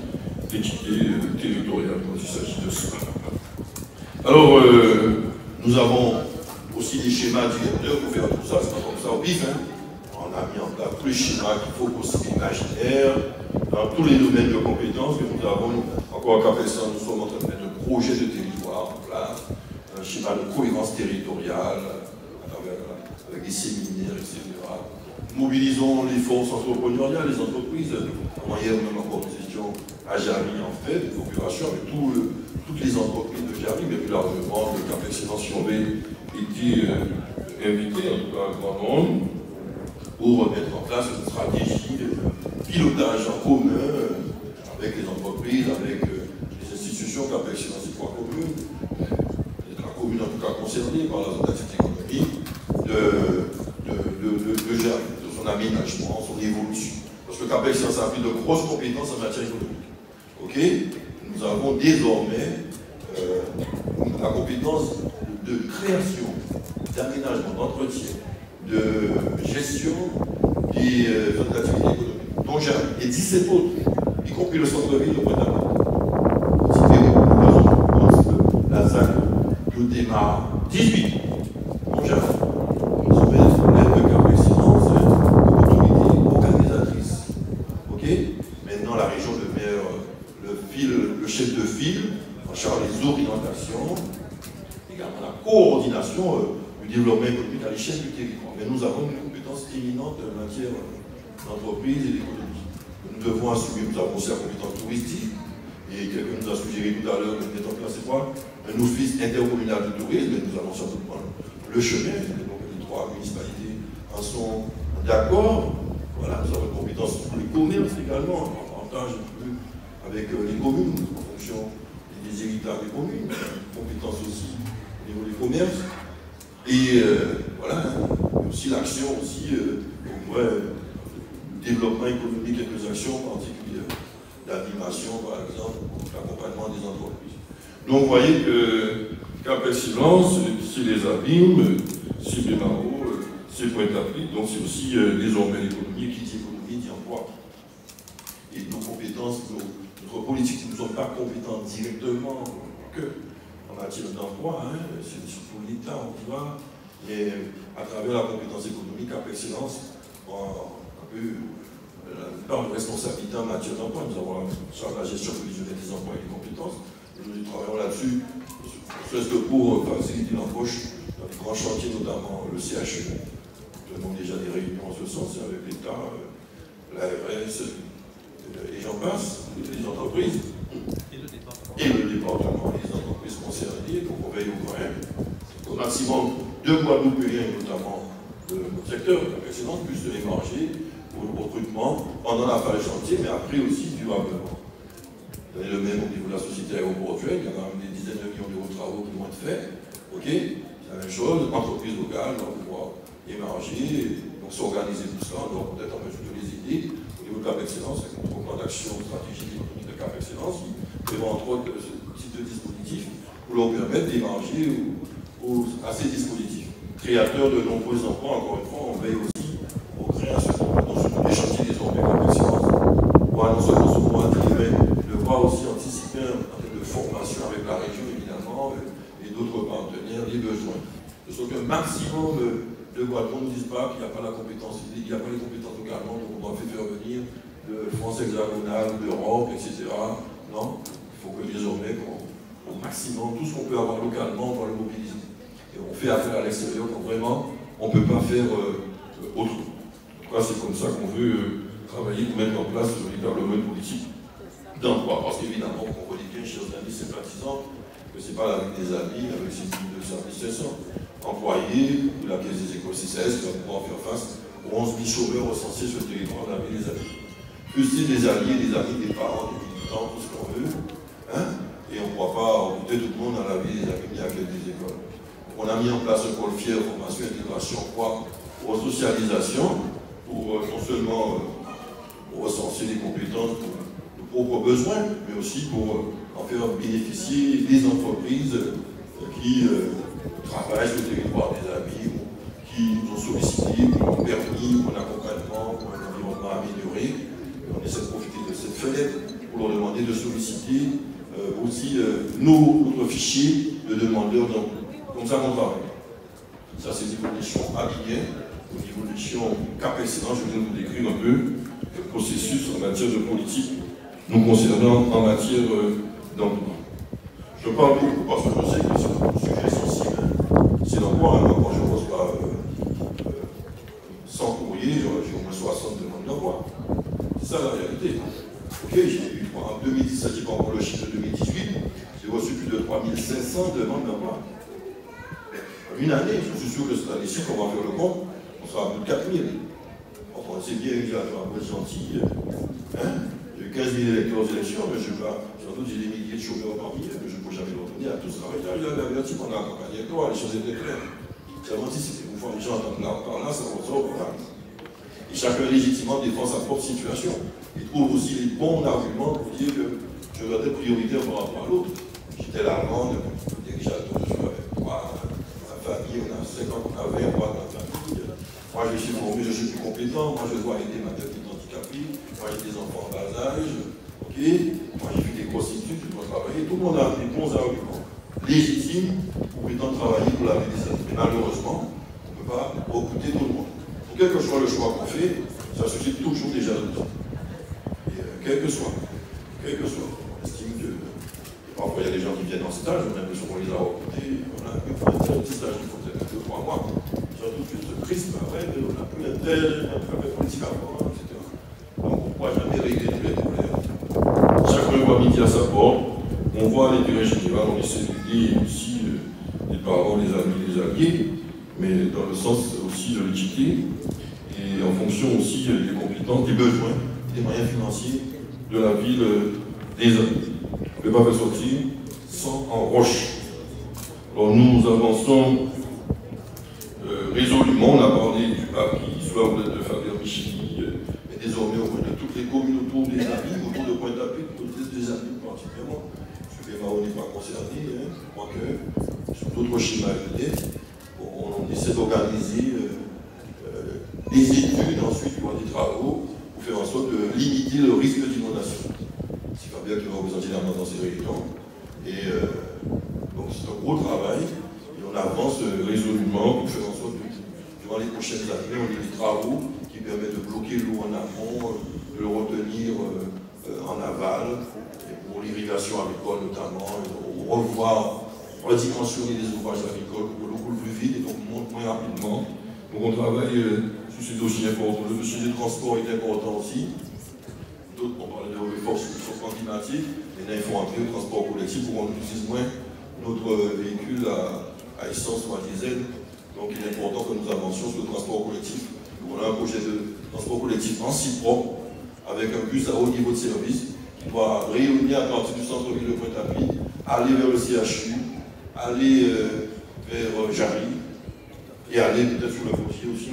l'équité territoriale quand il s'agit de ça. Alors, nous avons aussi des schémas directeurs pour faire tout ça, c'est pas comme ça au pif. On a mis en place tous les schémas qu'il faut aussi imaginaires, dans tous les domaines de compétences que nous avons. Encore à Cap-Excellence, nous sommes en train de mettre un projet de territoire en place, un schéma de cohérence territoriale, avec des séminaires, etc. Mobilisons les forces entrepreneuriales, les entreprises. Hier, même encore, nous étions à Jarry, en fait, une coopération avec toutes les entreprises de Jarry, mais plus largement, de Cap-Excellence qui avaient été invités, en tout cas un grand nombre, pour mettre en place une stratégie de pilotage en commun avec les entreprises, avec les institutions Cap-Excellence et trois communes, la commune en tout cas concernée par la zone d'activité économique de Jarry, de son aménagement, son évolution. Parce que Cap-Excellence a pris de grosses compétences en matière économique. Ok? Nous avons désormais la compétence de création, d'aménagement, d'entretien, de gestion des zones d'activité économique, dont Jarry et 17 autres, y compris le centre-ville de Pointe-à-Pitre. La ZAC, le démarre 18, dont Jarry. Nous sommes de Cap-Excellence, autorité organisatrice. Ok? Maintenant, la région devient le chef de file, en charge des orientations, également la coordination du développement économique à l'échelle du territoire. Mais nous avons une compétence éminente en matière d'entreprise et d'économie. Nous devons assumer, nous avons aussi la compétence touristique, et quelqu'un nous a suggéré tout à l'heure de mettre en place un office intercommunal de tourisme, et nous allons certainement le chemin, donc les trois municipalités en sont d'accord. Voilà, nous avons une compétence pour les commerces également, en partage avec les communes, en fonction des héritages des communes, une compétence aussi au niveau des commerces. Et voilà, aussi l'action aussi pour le développement économique, quelques actions particulières d'animation, par exemple, pour l'accompagnement des entreprises. Donc vous voyez que Cap-Excellence, c'est les Abîmes, c'est Bémaro, c'est Pointe-à-Pitre, donc c'est aussi désormais l'économie, qui dit économie, dit emploi. Et nos compétences, notre politique, nous ne sommes pas compétents directement que en matière d'emploi, c'est surtout l'État, on dira, mais à travers la compétence économique, Cap-Excellence, un peu par nos responsabilités en matière d'emploi, nous avons la gestion prévisionnelle des emplois et des compétences, et nous travaillons là-dessus, ce que pour faciliter l'embauche dans les grands chantiers, notamment le CHU. Nous avons déjà des réunions en ce sens avec l'État, l'ARS, et j'en passe, les entreprises. Et le département, les entreprises concernées, donc on veille au coin. Au maximum de Guadeloupéens, notamment de notre secteur, Cap-Excellence, puissent émarger pour le recrutement pendant la phase chantier, mais après aussi durablement. Vous avez le même au niveau de la société aéroportuaire, il y a quand même des dizaines de millions d'euros de travaux qui vont être faits. Ok? C'est la même chose, l'entreprise locale va pouvoir émarger, donc s'organiser tout ça, donc peut-être en mesure de les aider. Au niveau de Cap-Excellence, avec notre plan d'action stratégique économique de Cap-Excellence, qui prévoit entre autres ce type de dispositif pour leur permettre d'émarger à ces dispositifs. Créateurs de nombreux emplois, encore une fois, on veille aussi aux créations dans les chantiers des emplois comme excellence. Voilà, non seulement ce point mais devoir aussi anticiper en termes de formation avec la région, évidemment, et d'autres partenaires, les besoins. De sorte qu'un maximum de Guadeloupe ne disent pas qu'il n'y a pas la compétence, il n'y a pas les compétences localement, donc on doit faire venir de France hexagonale, d'Europe, etc. Non, il faut que désormais, au maximum, tout ce qu'on peut avoir localement, on doit le mobiliser. Et on fait affaire à l'extérieur quand vraiment on ne peut pas faire autrement. En tout cas, c'est comme ça qu'on veut travailler pour mettre en place véritablement une politique d'emploi. Parce qu'évidemment, on connaît bien, chers amis sympathisants, que ce n'est pas la vie des amis avec ces types de services employés de la caisse des écoles CCS qui va pouvoir faire face aux 11 000 chômeurs recensés sur le territoire de la ville des amis. Plus des alliés, des amis, des parents, des militants, tout ce qu'on veut. Hein? Et on ne pourra pas recruter tout le monde dans la vie des amis ni à la caisse des écoles. On a mis en place un pôle fier, formation, intégration, socialisation, pour non seulement recenser les compétences pour nos propres besoins, mais aussi pour en faire bénéficier des entreprises qui travaillent sur le territoire des amis, qui nous ont sollicité pour un permis, pour un accompagnement, pour un environnement amélioré. Et on essaie de profiter de cette fenêtre pour leur demander de solliciter aussi notre fichier de demandeurs d'emploi. Comme ça qu'on travaille. Ça, c'est une condition habillée. Au niveau de l'échelon cap excellent, je viens de vous décrire un peu le processus en matière de politique nous concernant en matière d'emploi. Je parle beaucoup parce que je sais que c'est un sujet sensible. C'est l'emploi, hein. Moi je reçois 100 courriers, j'ai au moins 60 demandes d'emploi. C'est ça la réalité. Ok, j'ai eu en 2017, j'ai pas encore le chiffre de 2018, j'ai reçu plus de 3500 demandes d'emploi. Une année, je suis sûr que cette année-ci, quand on va faire le compte, on sera à plus de 4000. Enfin, c'est bien, il y a un peu gentil. Hein? J'ai eu 15 000 électeurs aux élections, mais je pas. Sans doute, j'ai des milliers de chômeurs parmi eux, mais je ne peux jamais leur donner à tous travailler. Il y a averti qu'on a accompagné avec toi, les choses étaient claires. Seulement, si c'est pour voir les gens entendre par là, ça ressort. Voilà. Et chacun légitimement défend sa propre situation. Il trouve aussi les bons arguments pour dire que je dois être prioritaire par rapport à l'autre. J'étais l'Allemande, déjà avec moi. Famille, on a 50, on a 20 mois dans la famille. Moi, je suis formé, je suis plus compétent. Moi, je dois aider ma tête handicapée. Moi, j'ai des enfants en bas âge. Ok. Moi, j'ai vu des grosses études, je dois travailler. Tout le monde a des bons arguments légitimes pour prétendre travailler pour la vie des autres. Mais malheureusement, on ne peut pas recruter tout le monde. Donc, quel que soit le choix qu'on fait, ça suscite toujours des jalousies. Et quel que soit, on estime que parfois, il y a des gens qui viennent en stage, on a l'impression qu'on les a recrutés. On a un petit stage, il faut peut-être 2-3 mois. Surtout que ce prisme, après, on n'a plus un tel, on n'a plus un politique avant, etc. Donc, on ne pourra jamais régler tous les problèmes. Chacun voit midi à sa porte. On voit l'intérêt général, on essaie d'aider aussi les parents, les amis, les alliés, mais dans le sens aussi de l'équité et en fonction aussi des compétences, des besoins, des moyens financiers de la ville des amis. On ne peut pas faire sortir sans en roche. Alors nous avançons résolument. On a parlé du papier, soit de Fabien Micheli, mais désormais au moins de toutes les communes autour des amis, autour de Pointe-à-Pitre, des amis particulièrement. Parce que Bémao n'est pas concerné, hein. Je crois que sur d'autres schémas on essaie d'organiser des études, ensuite des travaux, pour faire en sorte de limiter le risque d'inondation. C'est Fabien qui va représenter la main dans ces régions. Et donc c'est un gros travail. Et on avance résolument pour faire en sorte que durant les prochaines années, on ait des travaux qui permettent de bloquer l'eau en amont, de le retenir en aval, et pour l'irrigation agricole notamment, revoir, redimensionner les ouvrages agricoles pour que l'eau coule plus vite et donc monte moins rapidement. Donc on travaille sur ces dossiers importants. Le sujet du transport est important aussi. D'autres, on parlait de l'effort sur le changement climatique, et là il faut entrer au transport collectif pour qu'on utilise moins notre véhicule à essence ou à diesel. Donc il est important que nous avancions sur le transport collectif. Donc, on a un projet de transport collectif en site propre, avec un bus à haut niveau de service, qui doit rayonner à partir du centre-ville de Pointe-à-Pitre, aller vers le CHU, aller vers Jarry, et aller peut-être sur le Faucier aussi.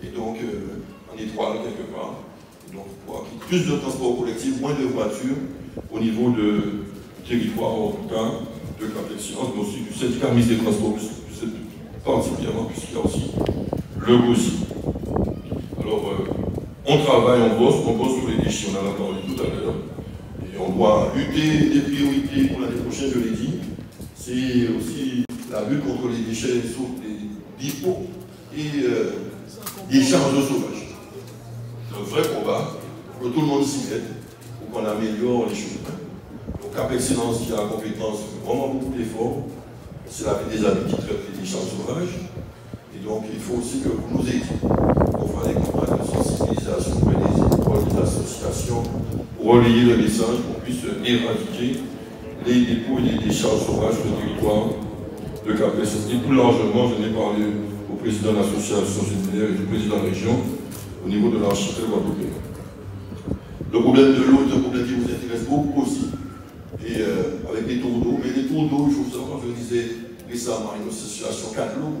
Et donc en étoile quelque part. Donc, pour qu'il y ait plus de transport collectif, moins de voitures au niveau du territoire, en tout cas, de Cap-Excellence, mais aussi du syndicat ministre des Transports, particulièrement, puisqu'il y a aussi le GOSI. Alors, on travaille, on bosse sur les déchets, on en a parlé tout à l'heure. Et on doit lutter des priorités pour l'année prochaine, je l'ai dit. C'est aussi la lutte contre les déchets, sauf les dépôts et des charges sauvages. C'est un vrai combat pour que tout le monde s'y mette, pour qu'on améliore les choses. Donc, Cap-Excellence, qui a la compétence, vraiment beaucoup d'efforts. C'est la vie des amis qui traitent les charges sauvages. Et donc, il faut aussi que vous nous aidiez. On fera des campagnes de sensibilisation auprès des écoles, des associations, pour relayer le message, qu'on puisse éradiquer les dépôts et les décharges sauvages sur le territoire de Cap-Excellence. Et plus largement, je n'ai parlé au président de l'association générale et du président de la région au niveau de l'archipel guadeloupéen. Le problème de l'eau est un problème qui vous intéresse beaucoup aussi. Et avec les tours d'eau, mais les tours d'eau, il faut savoir, je disais récemment, une association Cadelot,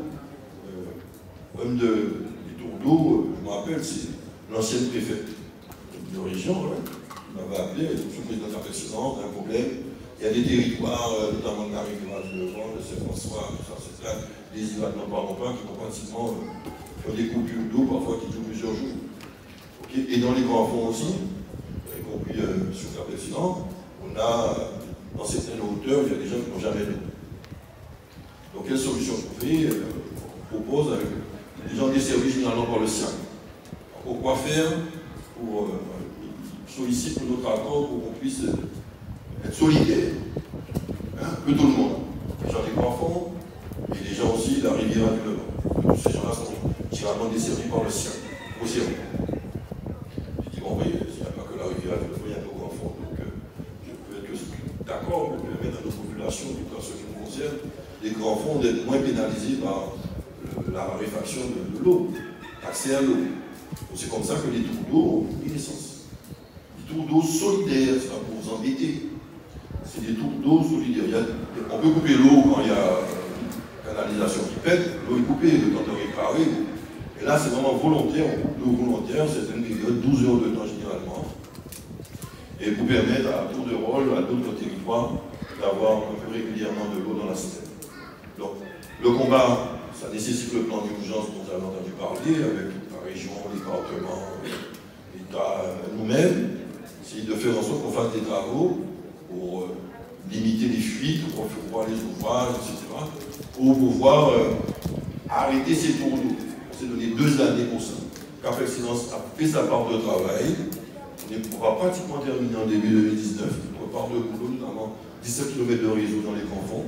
même des tours d'eau, je me rappelle, c'est l'ancienne préfète de région, qui m'avait appelé, je suis président de Cap-Excellence, un problème. Il y a des territoires, notamment de la rivière de Levant, de Saint-François, tout ça, c'est là, des îles n'en parlons pas, qui ont pratiquement des coupures d'eau, parfois qui durent plusieurs jours. Okay. Et dans les grands fonds aussi, y compris sur Cap-Excellence, on a, dans certaines hauteurs, il y a des gens qui n'ont jamais d'eau. Donc, quelle solution trouver? On propose avec les gens desservis généralement par le SIAC. Pourquoi faire? Pour solliciter notre accord pour qu'on puisse être solidaire. Hein, que tout le monde. Les gens des grands fonds et les gens aussi de la rivière du Levant. Tous ces gens-là sont généralement desservis par le SIAC. Au sérieux. Je dis, bon, oui, il n'y a pas que la rivière du Levant, il y a nos grands fonds. Donc, je peux être d'accord pour permettre à nos populations, en tout cas ceux qui nous concernent, les grands fonds d'être moins pénalisés par la raréfaction de l'eau, l'accès à l'eau. C'est comme ça que les tours d'eau ont pris naissance. Les tours d'eau solidaires, c'est pas pour vous embêter. C'est des tours d'eau solidaires. On peut couper l'eau quand il y a une canalisation qui pète, l'eau est coupée, le temps de réparer. Et là, c'est vraiment volontaire, on coupe l'eau volontaire, c'est une période, 12 heures de temps généralement. Et pour permettre à tour de rôle, à d'autres territoires, d'avoir un peu régulièrement de l'eau dans la citerne. Donc, le combat, ça nécessite le plan d'urgence dont vous avez entendu parler, avec la région, les départements, l'État, nous-mêmes, c'est de faire en sorte qu'on fasse des travaux pour limiter les fuites, pour voir les ouvrages, etc., pour pouvoir arrêter ces tours d'eau. On s'est donné 2 années pour ça. Cap-Excellence a fait sa part de travail. On va pratiquement terminer en début 2019. Notre part de boulot, notamment 17 km de réseau dans les grands fonds.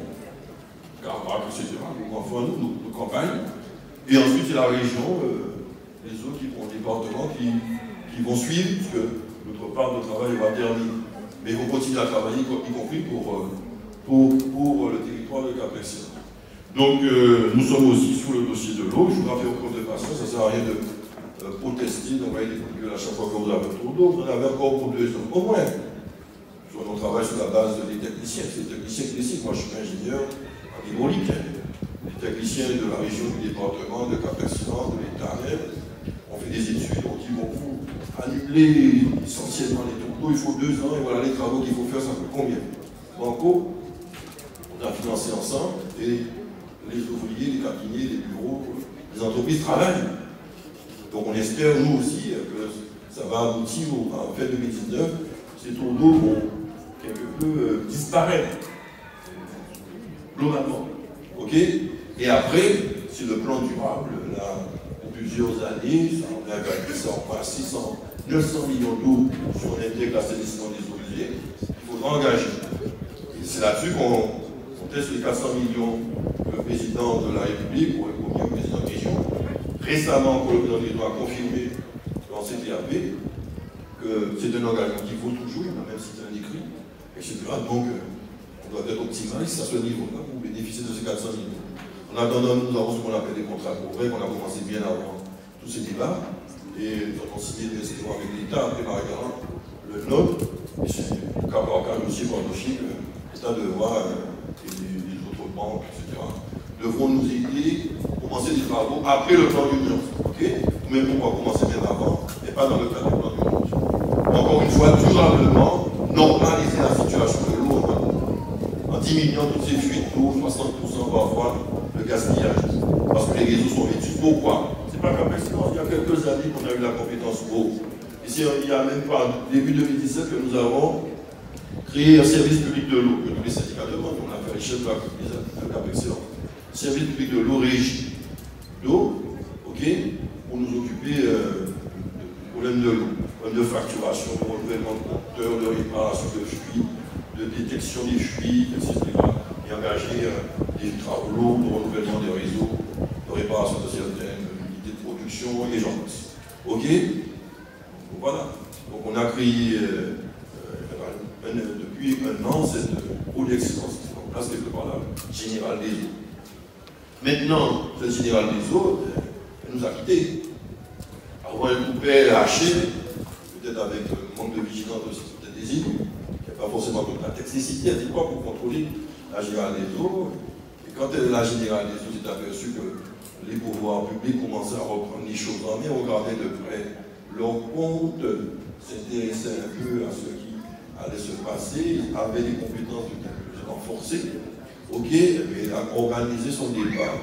Carac, etc., nos grands fonds, nos campagnes. Et ensuite, c'est la région, les autres qui font le département qui vont suivre, puisque notre part de travail va terminer. Mais ils vont continuer à travailler, y compris pour le territoire de Cap-Excellence. Donc, nous sommes aussi sur le dossier de l'eau. Je vous rappelle au cours de patience, ça ne sert à rien de protester, d'envoyer des coups de gueule à chaque fois que vous avez trop d'eau. Vous en avez encore pour 2 ans, au moins. Soit on travaille sur la base des techniciens, c'est des techniciens qui décident. Moi, je suis ingénieur en hydraulique. Les techniciens de la région, du département, de Cap-Excellence, de l'État même, on fait des études, on dit, bon, pour annuler essentiellement les tours d'eau, il faut 2 ans, et voilà les travaux qu'il faut faire, ça coûte combien? Banco, on a financé ensemble, et les ouvriers, les cabinets, les bureaux, les entreprises travaillent. Donc on espère, nous aussi, que ça va aboutir en fin 2019, ces tours d'eau vont quelque peu disparaître, globalement. Ok? Et après, c'est le plan durable, là, pour plusieurs années, ça, on a calculé ça, on passe 900 millions d'eau si on intègre l'assainissement des eaux usées, il faudra engager. Et c'est là-dessus qu'on teste les 400 millions que le président de la République, ou le premier président de région, récemment, le président de région a confirmé dans CTAP que c'est un engagement qu'il faut toujours, même si c'est un écrit, etc. Donc, on doit être optimiste à ce niveau-là pour bénéficier de ces 400 millions. En attendant, nous avons ce qu'on appelle des contrats progrès, qu'on a commencé bien avant tous ces débats. Et nous avons signé des STO avec l'État, après par exemple, le nôtre, et c'est le cas par cas, aussi pour l'État de voir les autres banques, etc., devront nous aider pour commencer des travaux après le plan d'urgence. Ok? Même on va commencer bien avant, mais pas dans le cadre du plan d'urgence. Encore une fois, durablement, normaliser la situation de l'eau. diminuant toutes ces fuites d'eau, 60% parfois de gaspillage. Parce que les réseaux sont vêtus. Pourquoi? C'est pas comme il y a quelques années qu'on a eu la compétence eau. Ici, il n'y a même pas, début 2017, que nous avons créé un service public de l'eau, que tous les syndicats demandent. On a fait les chefs de Cap Excellence. Service public de l'eau régie d'eau, ok, pour nous occuper du problème de l'eau, de facturation, de renouvellement de compteurs, de réparation de fuites, de détection des fuites, etc. Et engager des travaux lourds de renouvellement des réseaux, de réparation de certaines unités de production et j'en passe. Ok? Donc voilà. Donc on a créé depuis un an cette eau d'excellence qui est en place quelque part là, Générale des eaux. Maintenant, cette Générale des eaux, elle nous a quittés. Avant, elle coupait haché, peut-être avec manque de vigilance de peut-être des élus, qui n'a pas forcément toute la technicité, elle dit quoi pour contrôler la Générale des eaux. Et quand la Générale des eaux s'est aperçue que les pouvoirs publics commençaient à reprendre les choses en main, regardaient de près leur compte, s'intéressaient un peu à ce qui allait se passer, avaient des compétences renforcées, ok, mais à organiser son départ.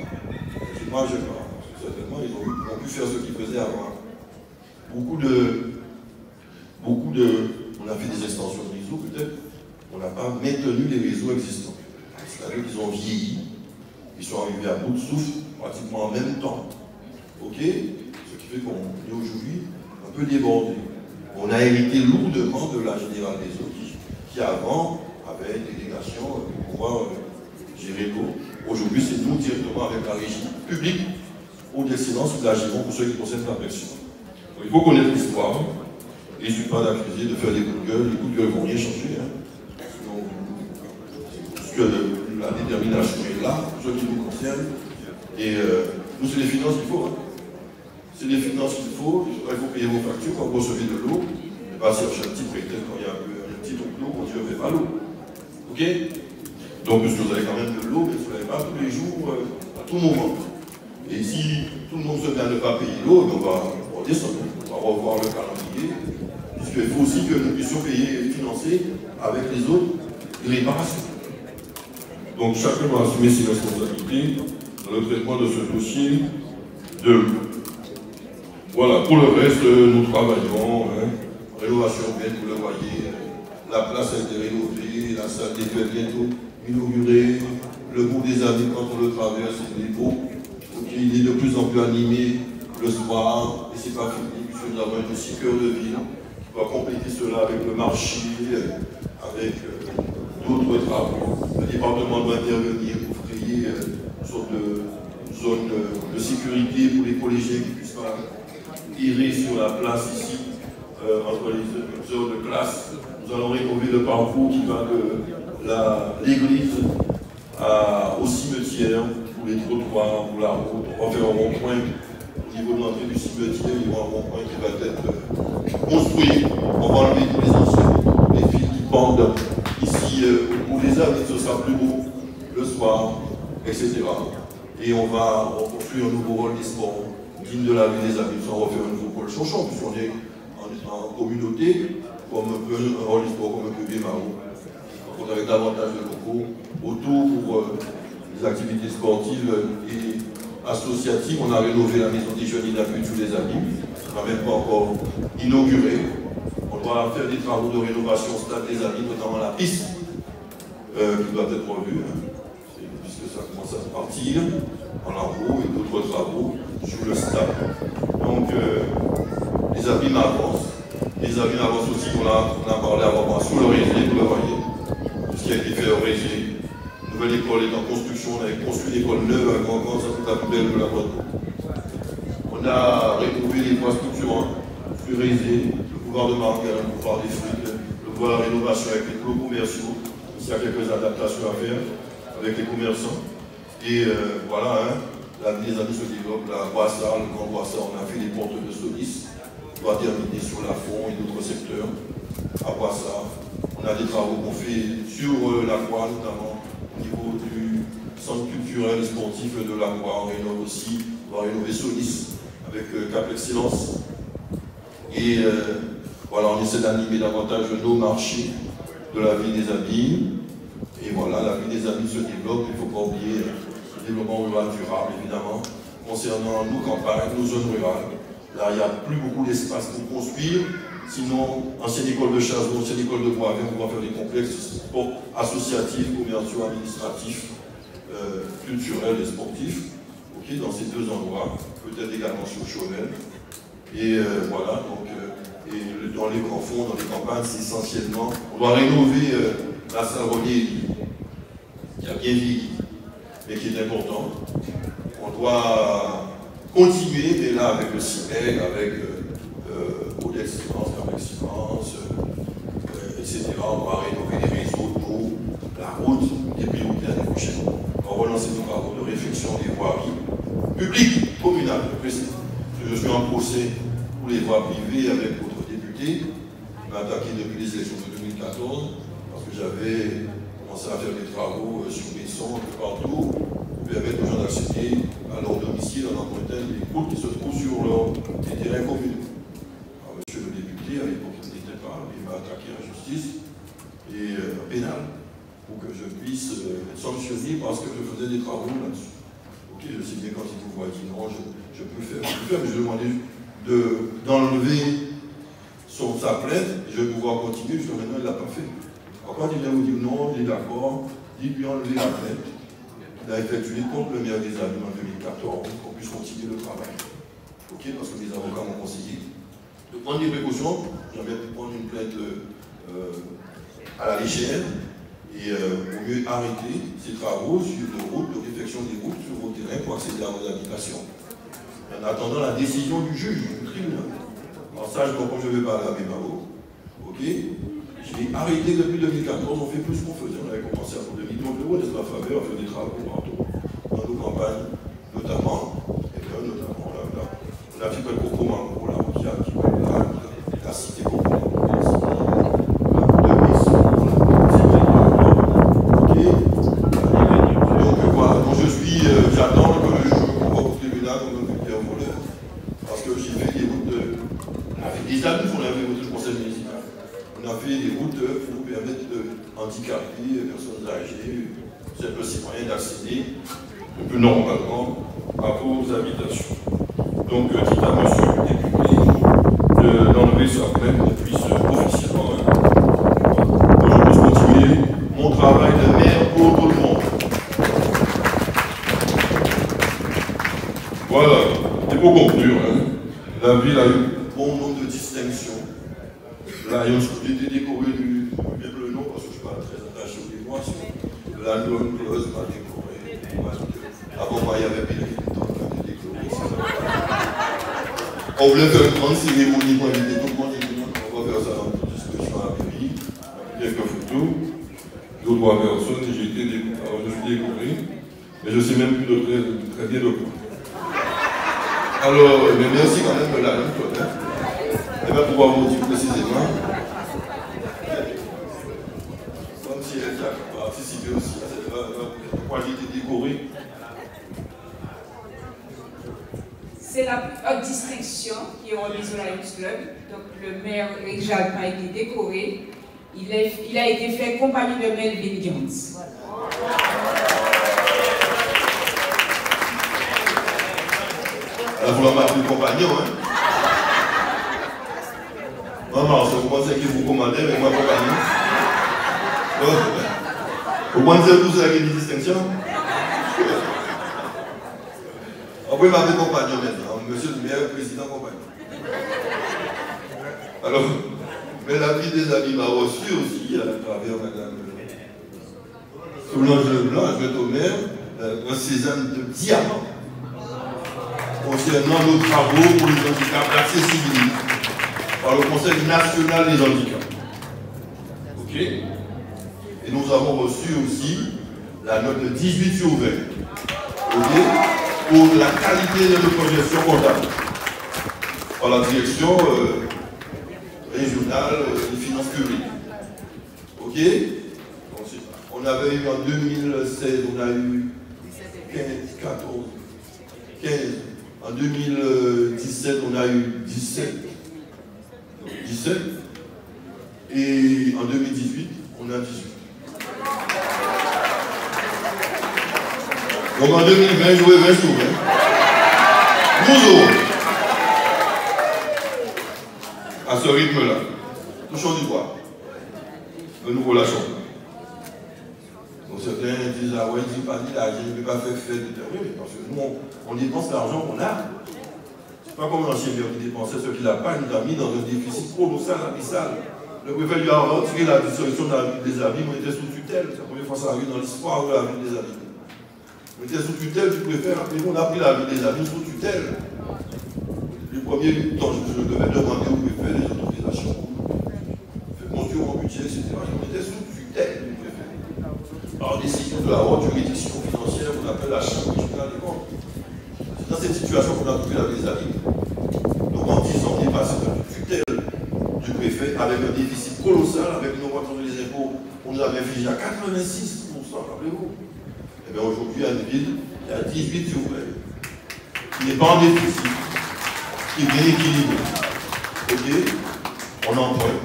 Moi, je parle. Certainement, ils ont pu faire ce qu'ils faisaient avant. Beaucoup de. On a fait des extensions de réseaux, peut-être. On n'a pas maintenu les réseaux existants. C'est-à-dire qu'ils ont vieilli. Ils sont arrivés à bout de souffle, pratiquement en même temps. Ok? Ce qui fait qu'on est aujourd'hui un peu débordé. On a hérité lourdement de la Générale des eaux qui avant avait une délégation pour pouvoir gérer l'eau. Aujourd'hui, c'est nous directement avec la régie publique eau d'excellence que la gérons pour ceux qui possèdent la pression. Il faut connaître l'histoire. Et je ne suis pas d'accusé de faire des coups de gueule. Les coups de gueule ne vont rien changer. Hein. Parce que la détermination est là, pour ceux qui nous concernent. Et nous, c'est les finances qu'il faut. Hein. C'est les finances qu'il faut. Il faut payer vos factures quand vous recevez de l'eau. Ne pas chercher un petit prétexte quand il y a un petit truc d'eau, on dit on ne fait pas l'eau. Ok? Donc, puisque vous avez quand même de l'eau, mais vous ne l'avez pas tous les jours, à tout moment. Et si tout le monde se met à ne pas payer l'eau, on va redescendre, on va revoir le calendrier, puisqu'il faut aussi que nous puissions payer et financer avec les autres les réparations. Donc chacun doit assumer ses responsabilités dans le traitement de ce dossier de l'eau. Voilà, pour le reste, nous travaillons, rénovation urbaine, vous le voyez, la place a été rénovée, la salle des fêtes bientôt inaugurée, le bout des amis quand on le traverse, il est beau. Il est de plus en plus animé le soir, et c'est pas fini, puisque nous avons aussi cœur de ville qui va compléter cela avec le marché, avec d'autres travaux. Le département doit intervenir pour créer une sorte de zone de sécurité pour les collégiens qui ne puissent pas errer sur la place ici, entre les heures de classe. Nous allons rénover le parcours qui va de l'église au cimetière, pour les trottoirs, pour la route. On va faire un rond-point au niveau de l'entrée du cimetière, il y aura un rond-point qui va être construit. On va enlever tous les anciens, les fils qui pendent ici, pour les arbres, ce sera plus beau le soir, etc. Et on va construire un nouveau rôle des sports, digne de la vie des habitants, on va faire un nouveau pôle Chonchon, puisqu'on est en communauté, comme un peu un rôle des sports, comme un peu bien marron. Donc avec davantage de locaux autour pour les activités sportives et associatives. On a rénové la maison des jeunes et de la culture des amis. On n'a même pas encore inauguré. On doit faire des travaux de rénovation au stade des amis, notamment la piste qui doit être revue, puisque ça commence à partir en lambeaux et d'autres travaux sur le stade. Donc les abîmes avancent. Les abîmes avancent aussi, on a parlé avant sur le réseau, vous le voyez. Tout ce qui a été fait au réseau. Nouvelle école est en construction, on a construit une école neuve à Grand-Grand, ça toute la plus belle de la Guadeloupe. On a rénové l'infrastructure plus réalisée, le pouvoir de Marguerite, le pouvoir des frites, le pouvoir de la rénovation avec les clos commerciaux. Il y a quelques adaptations à faire avec les commerçants. Et voilà, la vie des amis se développe, la Boissard, le Grand Boissard, on a fait les portes de Solis, on va terminer sur la Fond et d'autres secteurs. À Boissard, on a des travaux qu'on fait sur la Croix, notamment au niveau du centre culturel et sportif de la Croix. On rénove aussi, on va rénover Solis avec Cap Excellence. Et voilà, on essaie d'animer davantage nos marchés de la ville des Abîmes. Et voilà, la vie des amis se développe. Il ne faut pas oublier le développement rural durable, évidemment. Concernant nos campagnes, nos zones rurales, là, il n'y a plus beaucoup d'espace pour construire. Sinon, ancienne école de Chazot, ancienne école de Boisvert, on va faire des complexes associatifs, commerciaux, administratifs, culturels et sportifs. Okay, dans ces deux endroits, peut-être également sur Chauvel. Et voilà, donc, et dans les grands fonds, dans les campagnes, c'est essentiellement, on doit rénover la Saint-Ronier, qui a bien vieilli, mais qui est important. On doit continuer, mais là, avec le CIPEC, avec Odex Silence, avec Silence, etc. On doit rénover les réseaux d'eau, la route, et puis l'année prochaine. On va relancer nos travaux de réflexion des voiries publiques, communales, précis. Je suis en procès pour les voies privées avec votre député. Il m'a attaqué depuis les élections de 2014 parce que j'avais commencé à faire des travaux sur Besson, un peu partout, pour permettre aux gens d'accéder à leur domicile en empruntant des routes qui se trouvent sur les terrains communaux. Alors, monsieur le député, à l'époque, il n'était pas, il m'a attaqué en justice et pénal pour que je puisse être sanctionné parce que je faisais des travaux là-dessus. Ok, je sais bien quand il vous voit dire non, je peux faire, mais je demandais d'enlever sa plainte, je vais pouvoir continuer, jusqu'à maintenant il ne l'a pas fait. Alors quand il vient vous dire non, il est d'accord, dites-lui enlever la plainte. Il a effectué contre le maire des Allumes en 2014 pour qu'on puisse continuer le travail. Ok, parce que les avocats m'ont conseillé de prendre des précautions, j'aimerais prendre une plainte à la légère. Et au mieux arrêter ces travaux sur de routes, de réflexion des routes sur vos terrains pour accéder à vos habitations. En attendant la décision du juge, du tribunal. Alors ça, comme je vais parler à Bémao, ok, je l'ai arrêté depuis 2014, on fait plus qu'on faisait. On avait commencé à faire 2 millions d'euros de la faveur, à faire des travaux partout, dans nos campagnes, notamment, et bien notamment, là, on a fait le Coco Mango, la Routière, qui va là, la cité Coco Mango. J'attends que le juge me convoque au tribunal comme un bulletin voleur. Parce que j'ai fait des routes, on a fait des amis, on a fait des routes du conseil municipal. On a fait des routes pour permettre handicapés, personnes âgées, simples citoyens d'accéder un peu normalement à vos habitations. Donc, dites à monsieur le député d'enlever sa plainte pour qu'on puisse officiellement que je puisse continuer mon travail de maire pour tout le monde. Voilà, et pour conclure, la ville a eu bon nombre de distinctions. Là, il y a été décoré du le nom parce que je ne suis pas très attaché aux décorations. La Lone Close m'a décoré. Avant moi, il y avait Bill Clinton qui a été décoré. On voulait faire une grande cérémonie pour inviter tout le monde. On va faire ça dans une discussion à la mairie. Quelques photos. D'autres personnes, j'ai été décoré. Alors, je suis décoré, mais je ne sais même plus très bien de quoi. Alors, mais merci quand même de la même chose. Elle va pouvoir vous dire précisément. Comme si elle a participé aussi à cette qualité décorée. C'est la plus haute distinction qui est remise au Lions Club. Donc le maire Eric Jalpin a été décoré. Il a été fait compagnie de Melvin Jones. Là, vous l'avez appelé compagnon, hein? Non, je pensais que vous commandez, mais moi, compagnon. Vous pensez que vous avez une distinction? Après, il m'appelle compagnon maintenant. Monsieur le maire, président compagnon. Alors, mais la vie des amis m'a reçu aussi à travers madame. Solange Blanc, je vais au maire, un sésame de diamant. Concernant nos travaux pour les handicaps d'accessibilité par le Conseil national des handicaps. Ok? Et nous avons reçu aussi la note de 18 sur 20. Ok? Pour la qualité de notre gestion comptable. Par la direction régionale des finances publiques. Ok? Donc, on avait eu en 2016, on a eu 15, 14, 15. En 2017, on a eu 17. Et en 2018, on a 18. Donc en 2020, j'aurai 20 jours. Nous aurons, à ce rythme-là, touchons du bois, un nouveau lâchon. Donc certains disent, ah ouais, il pas dit l'argent, il ne peut pas faire de terrorisme, parce que nous, on dépense l'argent qu'on a. C'est pas comme l'ancien maire qui dépensait ce qu'il n'a pas, il nous a mis dans un déficit colossal, abyssal. Le préfet lui a retiré la dissolution de la ville des Abîmes, on était sous tutelle. C'est la première fois que ça arrive dans l'histoire de la ville des Abîmes. On était sous tutelle du préfet, rappelez-vous, on a pris la ville des Abîmes sous tutelle. Le premier temps, je devais demander au préfet les autorisations. Fait construire mon budget, etc. On était sous tutelle du préfet. Par décision de la haute juridiction financière qu'on appelle la Chambre régionale des comptes. C'est dans cette situation qu'on a trouvé la ville des Abîmes. Donc en 10 ans, on est passé de tutelle du préfet avec un déficit colossal, avec une augmentation des impôts, on nous avait infligé à 86%, rappelez-vous. Et bien aujourd'hui, à une ville, il y a 18 ouvriers qui n'est pas en déficit, qui est bien équilibré. Ok, on emprunte.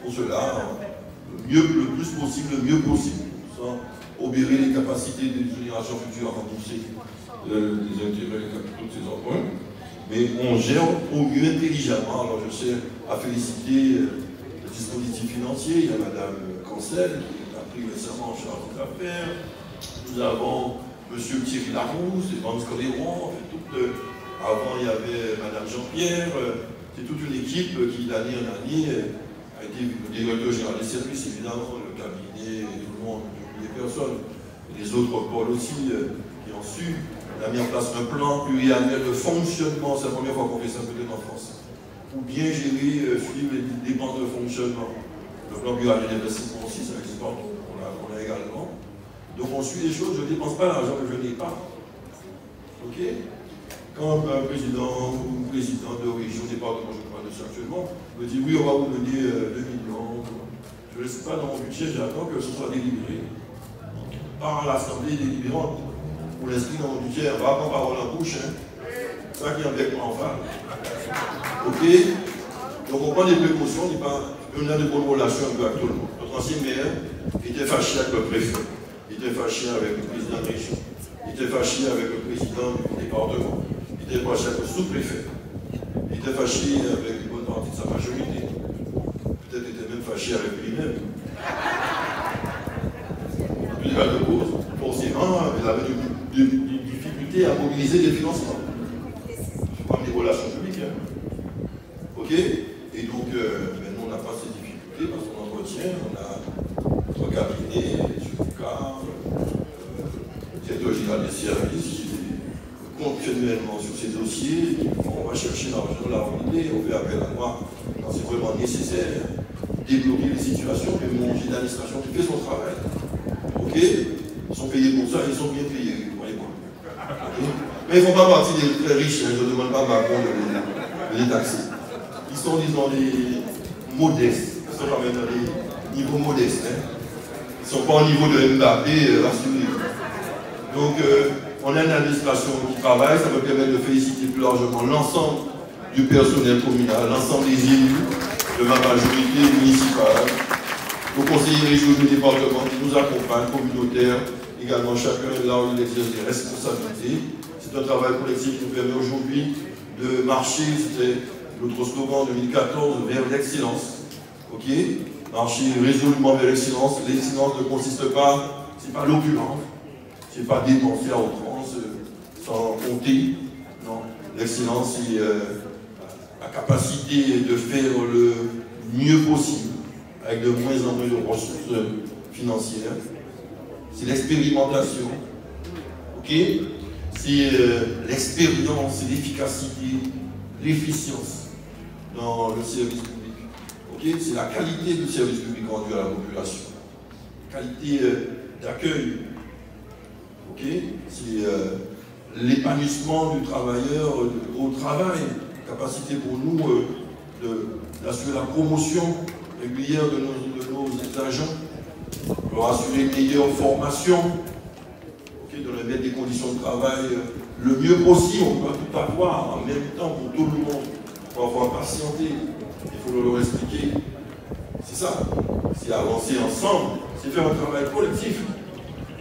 Pour cela, le plus possible, le mieux possible, sans obérer les capacités des générations futures à rembourser les intérêts et capitaux de ces emprunts. Mais on gère au mieux intelligemment. Alors je sais à féliciter le dispositif financier. Il y a Mme Cancel qui a pris récemment en charge des affaires. Nous avons M. Thierry Larousse et Vance Coléron. Avant, il y avait Mme Jean-Pierre. C'est toute une équipe qui, d'année en année, a été le directeur général des services, évidemment, le cabinet, tout le monde, les personnes, et les autres pôles aussi qui ont su. On a mis en place un plan pluriannuel de fonctionnement, c'est la première fois qu'on fait ça peut-être en France, pour bien gérer, suivre les dépenses de fonctionnement. Le plan pluriannuel d'investissement aussi, ça existe partout, on l'a également. Donc on suit les choses, je ne dépense pas l'argent que je n'ai pas. Ok? Quand un président ou une présidente de région, département, je parle de ça actuellement, me dit oui, on va vous donner 2 millions, je ne laisse pas dans mon budget, j'attends que ce soit délibéré par l'Assemblée délibérante. Pour l'inscrire dans mon budget, on va prendre parole en bouche. Hein. C'est ça qui est avec moi enfin. Ok? Donc on prend des précautions, on a de bonnes relations un peu avec tout le monde. Notre ancien maire était fâché avec le préfet, il était fâché avec le président de région, il était fâché avec le président du département, il était fâché avec le sous-préfet, il était fâché avec une bonne partie de sa majorité, peut-être il était même fâché avec lui-même. Plus de cause, forcément, il avait des difficultés à mobiliser des financements. Je parle des relations publiques. Hein. Ok? Et donc, nous, on n'a pas ces difficultés parce qu'on entretient, on a notre cabinet, M. Foucault, le directeur général des services, qui continuellement sur ces dossiers, on va chercher l'argent, la remonter, on fait appel à moi quand c'est vraiment nécessaire, débloquer les situations, mais mon d'administration qui fait son travail. Ok? Ils sont payés pour ça, ils sont bien payés, croyez-moi. Okay? Mais ils ne font pas partie des très riches, hein, je ne demande pas à Macron de les taxer. Ils sont, disons, les modestes, ils sont quand même dans les niveaux modestes. Hein. Ils ne sont pas au niveau de Mbappé, rassurez-vous. Donc, on a une administration qui travaille, ça me permet de féliciter plus largement l'ensemble du personnel communal, l'ensemble des élus de ma majorité municipale, aux conseillers régionaux du département qui nous accompagnent, communautaires, également chacun là où il exerce des responsabilités. C'est un travail collectif qui nous permet aujourd'hui de marcher, c'était notre slogan 2014, vers l'excellence. Ok? Marcher résolument vers l'excellence. L'excellence ne consiste pas, c'est pas l'opulence, c'est pas dépenser à outrance, sans compter. Non. L'excellence, c'est la capacité de faire le mieux possible, avec de moins en moins de ressources financières. C'est l'expérimentation. Ok? C'est l'expérience, c'est l'efficacité, l'efficience dans le service public. Ok? C'est la qualité du service public rendu à la population. Qualité d'accueil. Ok? C'est l'épanouissement du travailleur au travail. Capacité pour nous d'assurer la promotion régulière de nos agents, leur assurer une meilleure formation, de leur mettre des conditions de travail le mieux possible. On ne peut pas tout avoir en même temps pour tout le monde. Il faut avoir patienté, il faut leur expliquer. C'est ça, c'est avancer ensemble, c'est faire un travail collectif.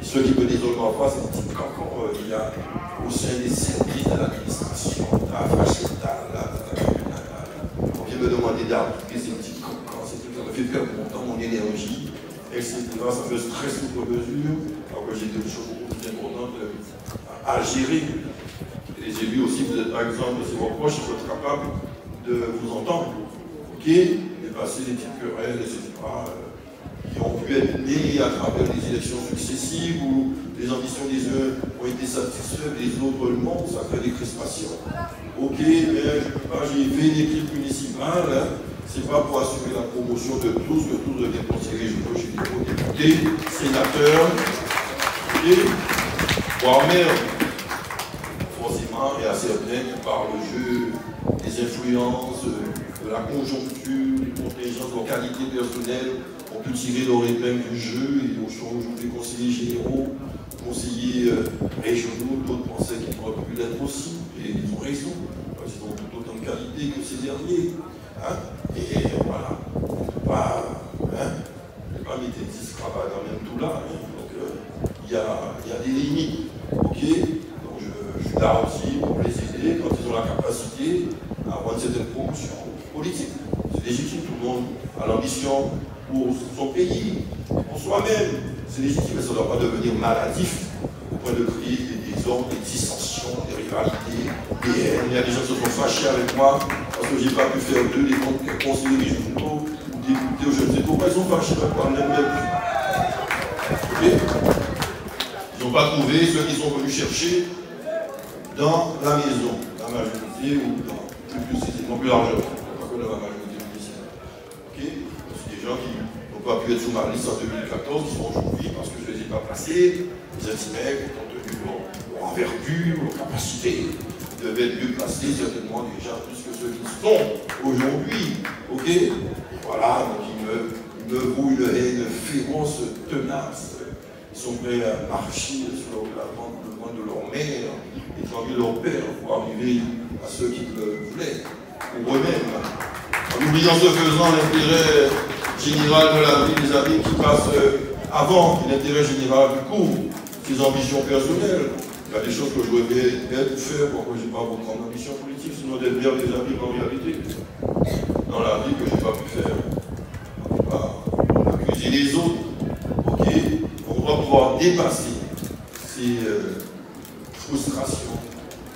Ce qui me désole parfois, c'est qu'encore il y a au sein des services de l'administration, la FHETA, on vient me demander d'appliquer ces petits cancans, ça me fait perdre mon temps, mon énergie, etc. Ça me stresse outre mesure, alors que j'ai des choses beaucoup plus importantes à gérer. Et j'ai vu aussi, vous êtes par exemple, c'est vos proches, vous êtes capable de vous entendre, ok, et passer des petites querelles, etc. Qui ont pu être nées à travers les élections successives où les ambitions des uns ont été satisfaites, des autres non, ça crée des crispations. Ok, mais je ne peux pas, j'ai fait une équipe municipale, hein, c'est pas pour assurer la promotion de tous, que tous deviennent conseillers régionaux, je suis député, sénateur, ok, voire même, forcément, il y a certains qui par le jeu des influences, de la conjoncture, des contingences, de qualités personnelles, on peut tirer leur épingle du jeu et on change des conseillers généraux, conseillers régionaux, d'autres pensaient qu'ils auraient pu l'être aussi, et ils ont raison, parce qu'ils ont tout autant de qualité que ces derniers. Hein? Et voilà, on ne peut pas, mettre 10 cravates dans même tout là, hein? Donc il y a des limites, ok? Donc je suis là aussi pour les aider quand ils ont la capacité à avoir une certaine promotion politique. C'est légitime, tout le monde a l'ambition pour son pays, pour soi-même. C'est légitime, mais ça ne doit pas devenir maladif au point de créer des désordres, des dissensions, des rivalités, des haines. Il y a des gens qui se sont fâchés avec moi parce que je n'ai pas pu faire d'eux des conseillers régionaux ou députés ou je ne sais pourquoi. Ils sont fâchés avec moi, même. Okay? Ils n'ont pas trouvé ceux qui sont venus chercher dans la maison, la majorité ou dans plus largement, pas que dans la majorité municipale. Okay? Des gens qui n'ont pas pu être sous ma liste en 2014, qui sont aujourd'hui parce que je ne les ai pas placés, les intimecs, compte tenu de leur envergure, leur capacité, ils devaient être mieux placés, certainement déjà plus que ceux qui sont aujourd'hui. Ok? Voilà, donc ils me vouent une haine féroce, tenace. Ils sont prêts à marcher sur la demande de leur mère, étrangler leur père pour arriver à ceux qui le voulaient, pour eux-mêmes. En oubliant ce faisant l'intérêt général de la vie des amis qui passe avant l'intérêt général du cours, ses ambitions personnelles. Il y a des choses que je rêvais d'être ou faire, pourquoi je n'ai pas beaucoup d'ambition politique, sinon d'être bien des amis en réalité. Dans la vie que je n'ai pas pu faire. On ne peut pas accuser les autres. Ok, on doit pouvoir dépasser ces frustrations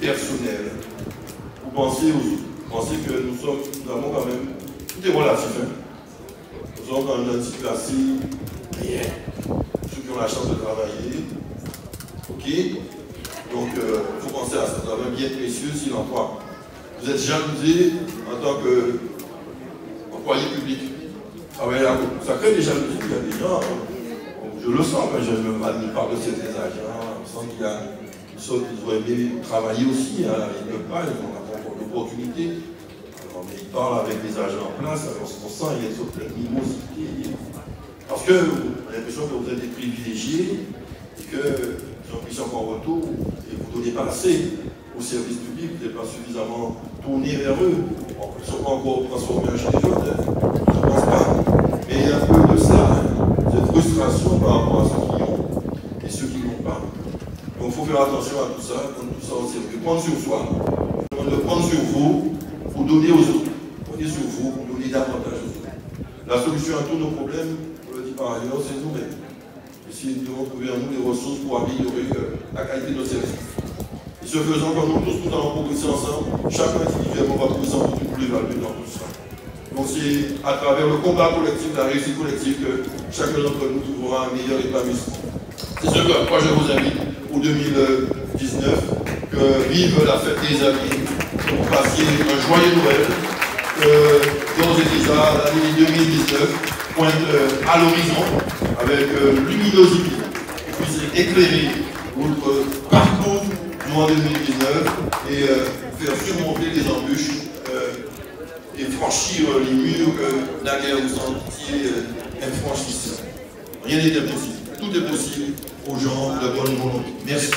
personnelles. Vous pensez aux autres. Pensez que nous avons quand même, tout est relatif, hein? Nous sommes dans une situation rien. Ceux qui ont la chance de travailler, ok? Donc, il faut penser à ça. Vous avez un bien précieux s'il en croit. Vous êtes jalousé en tant qu'employé public. Ça crée des jalousies. Il y a des gens, je le sens quand je me parle de certains agents, on sent qu'il y a une sorte qu'ils auraient aimé travailler aussi. Hein? Ils ne peuvent pas, ils ont l'opportunité. Mais ils parlent avec des agents en place, alors on sent qu'il y a une sorte d'animosité. Parce qu'on a l'impression que vous êtes des privilégiés et qu'ils ont pris encore en retour et vous ne donnez pas assez au service public, vous n'êtes pas suffisamment tourné vers eux. Ils ne sont pas encore transformés en gilet jaune, je ne pense pas. Mais il y a un peu de ça, hein, cette frustration par rapport à ceux qui ont et ceux qui n'ont pas. Donc il faut faire attention à tout ça, prendre tout ça au sérieux. Prendre sur soi, prendre sur vous pour donner aux autres. Prenez sur vous pour donner davantage aux autres. La solution à tous nos problèmes, je le dis par ailleurs, c'est nous-mêmes. Essayez de trouver en nous les ressources pour améliorer la qualité de nos services. Et ce faisant, quand nous tous nous allons progresser ensemble, chacun individuellement va progresser en toute plus-value dans tout ça. Donc c'est à travers le combat collectif, la réussite collective, que chacun d'entre nous trouvera un meilleur établissement. C'est ce que moi je vous invite pour 2019, que vive la fête des amis, que vous passiez un joyeux Noël, d'ores et déjà l'année 2019 pointe à l'horizon avec luminosité, et puisse éclairer votre parcours en 2019 et faire surmonter les embûches et franchir les murs que naguère vous sentiez infranchissables. Rien n'était possible. Tout est possible aux gens de bonne volonté. Merci.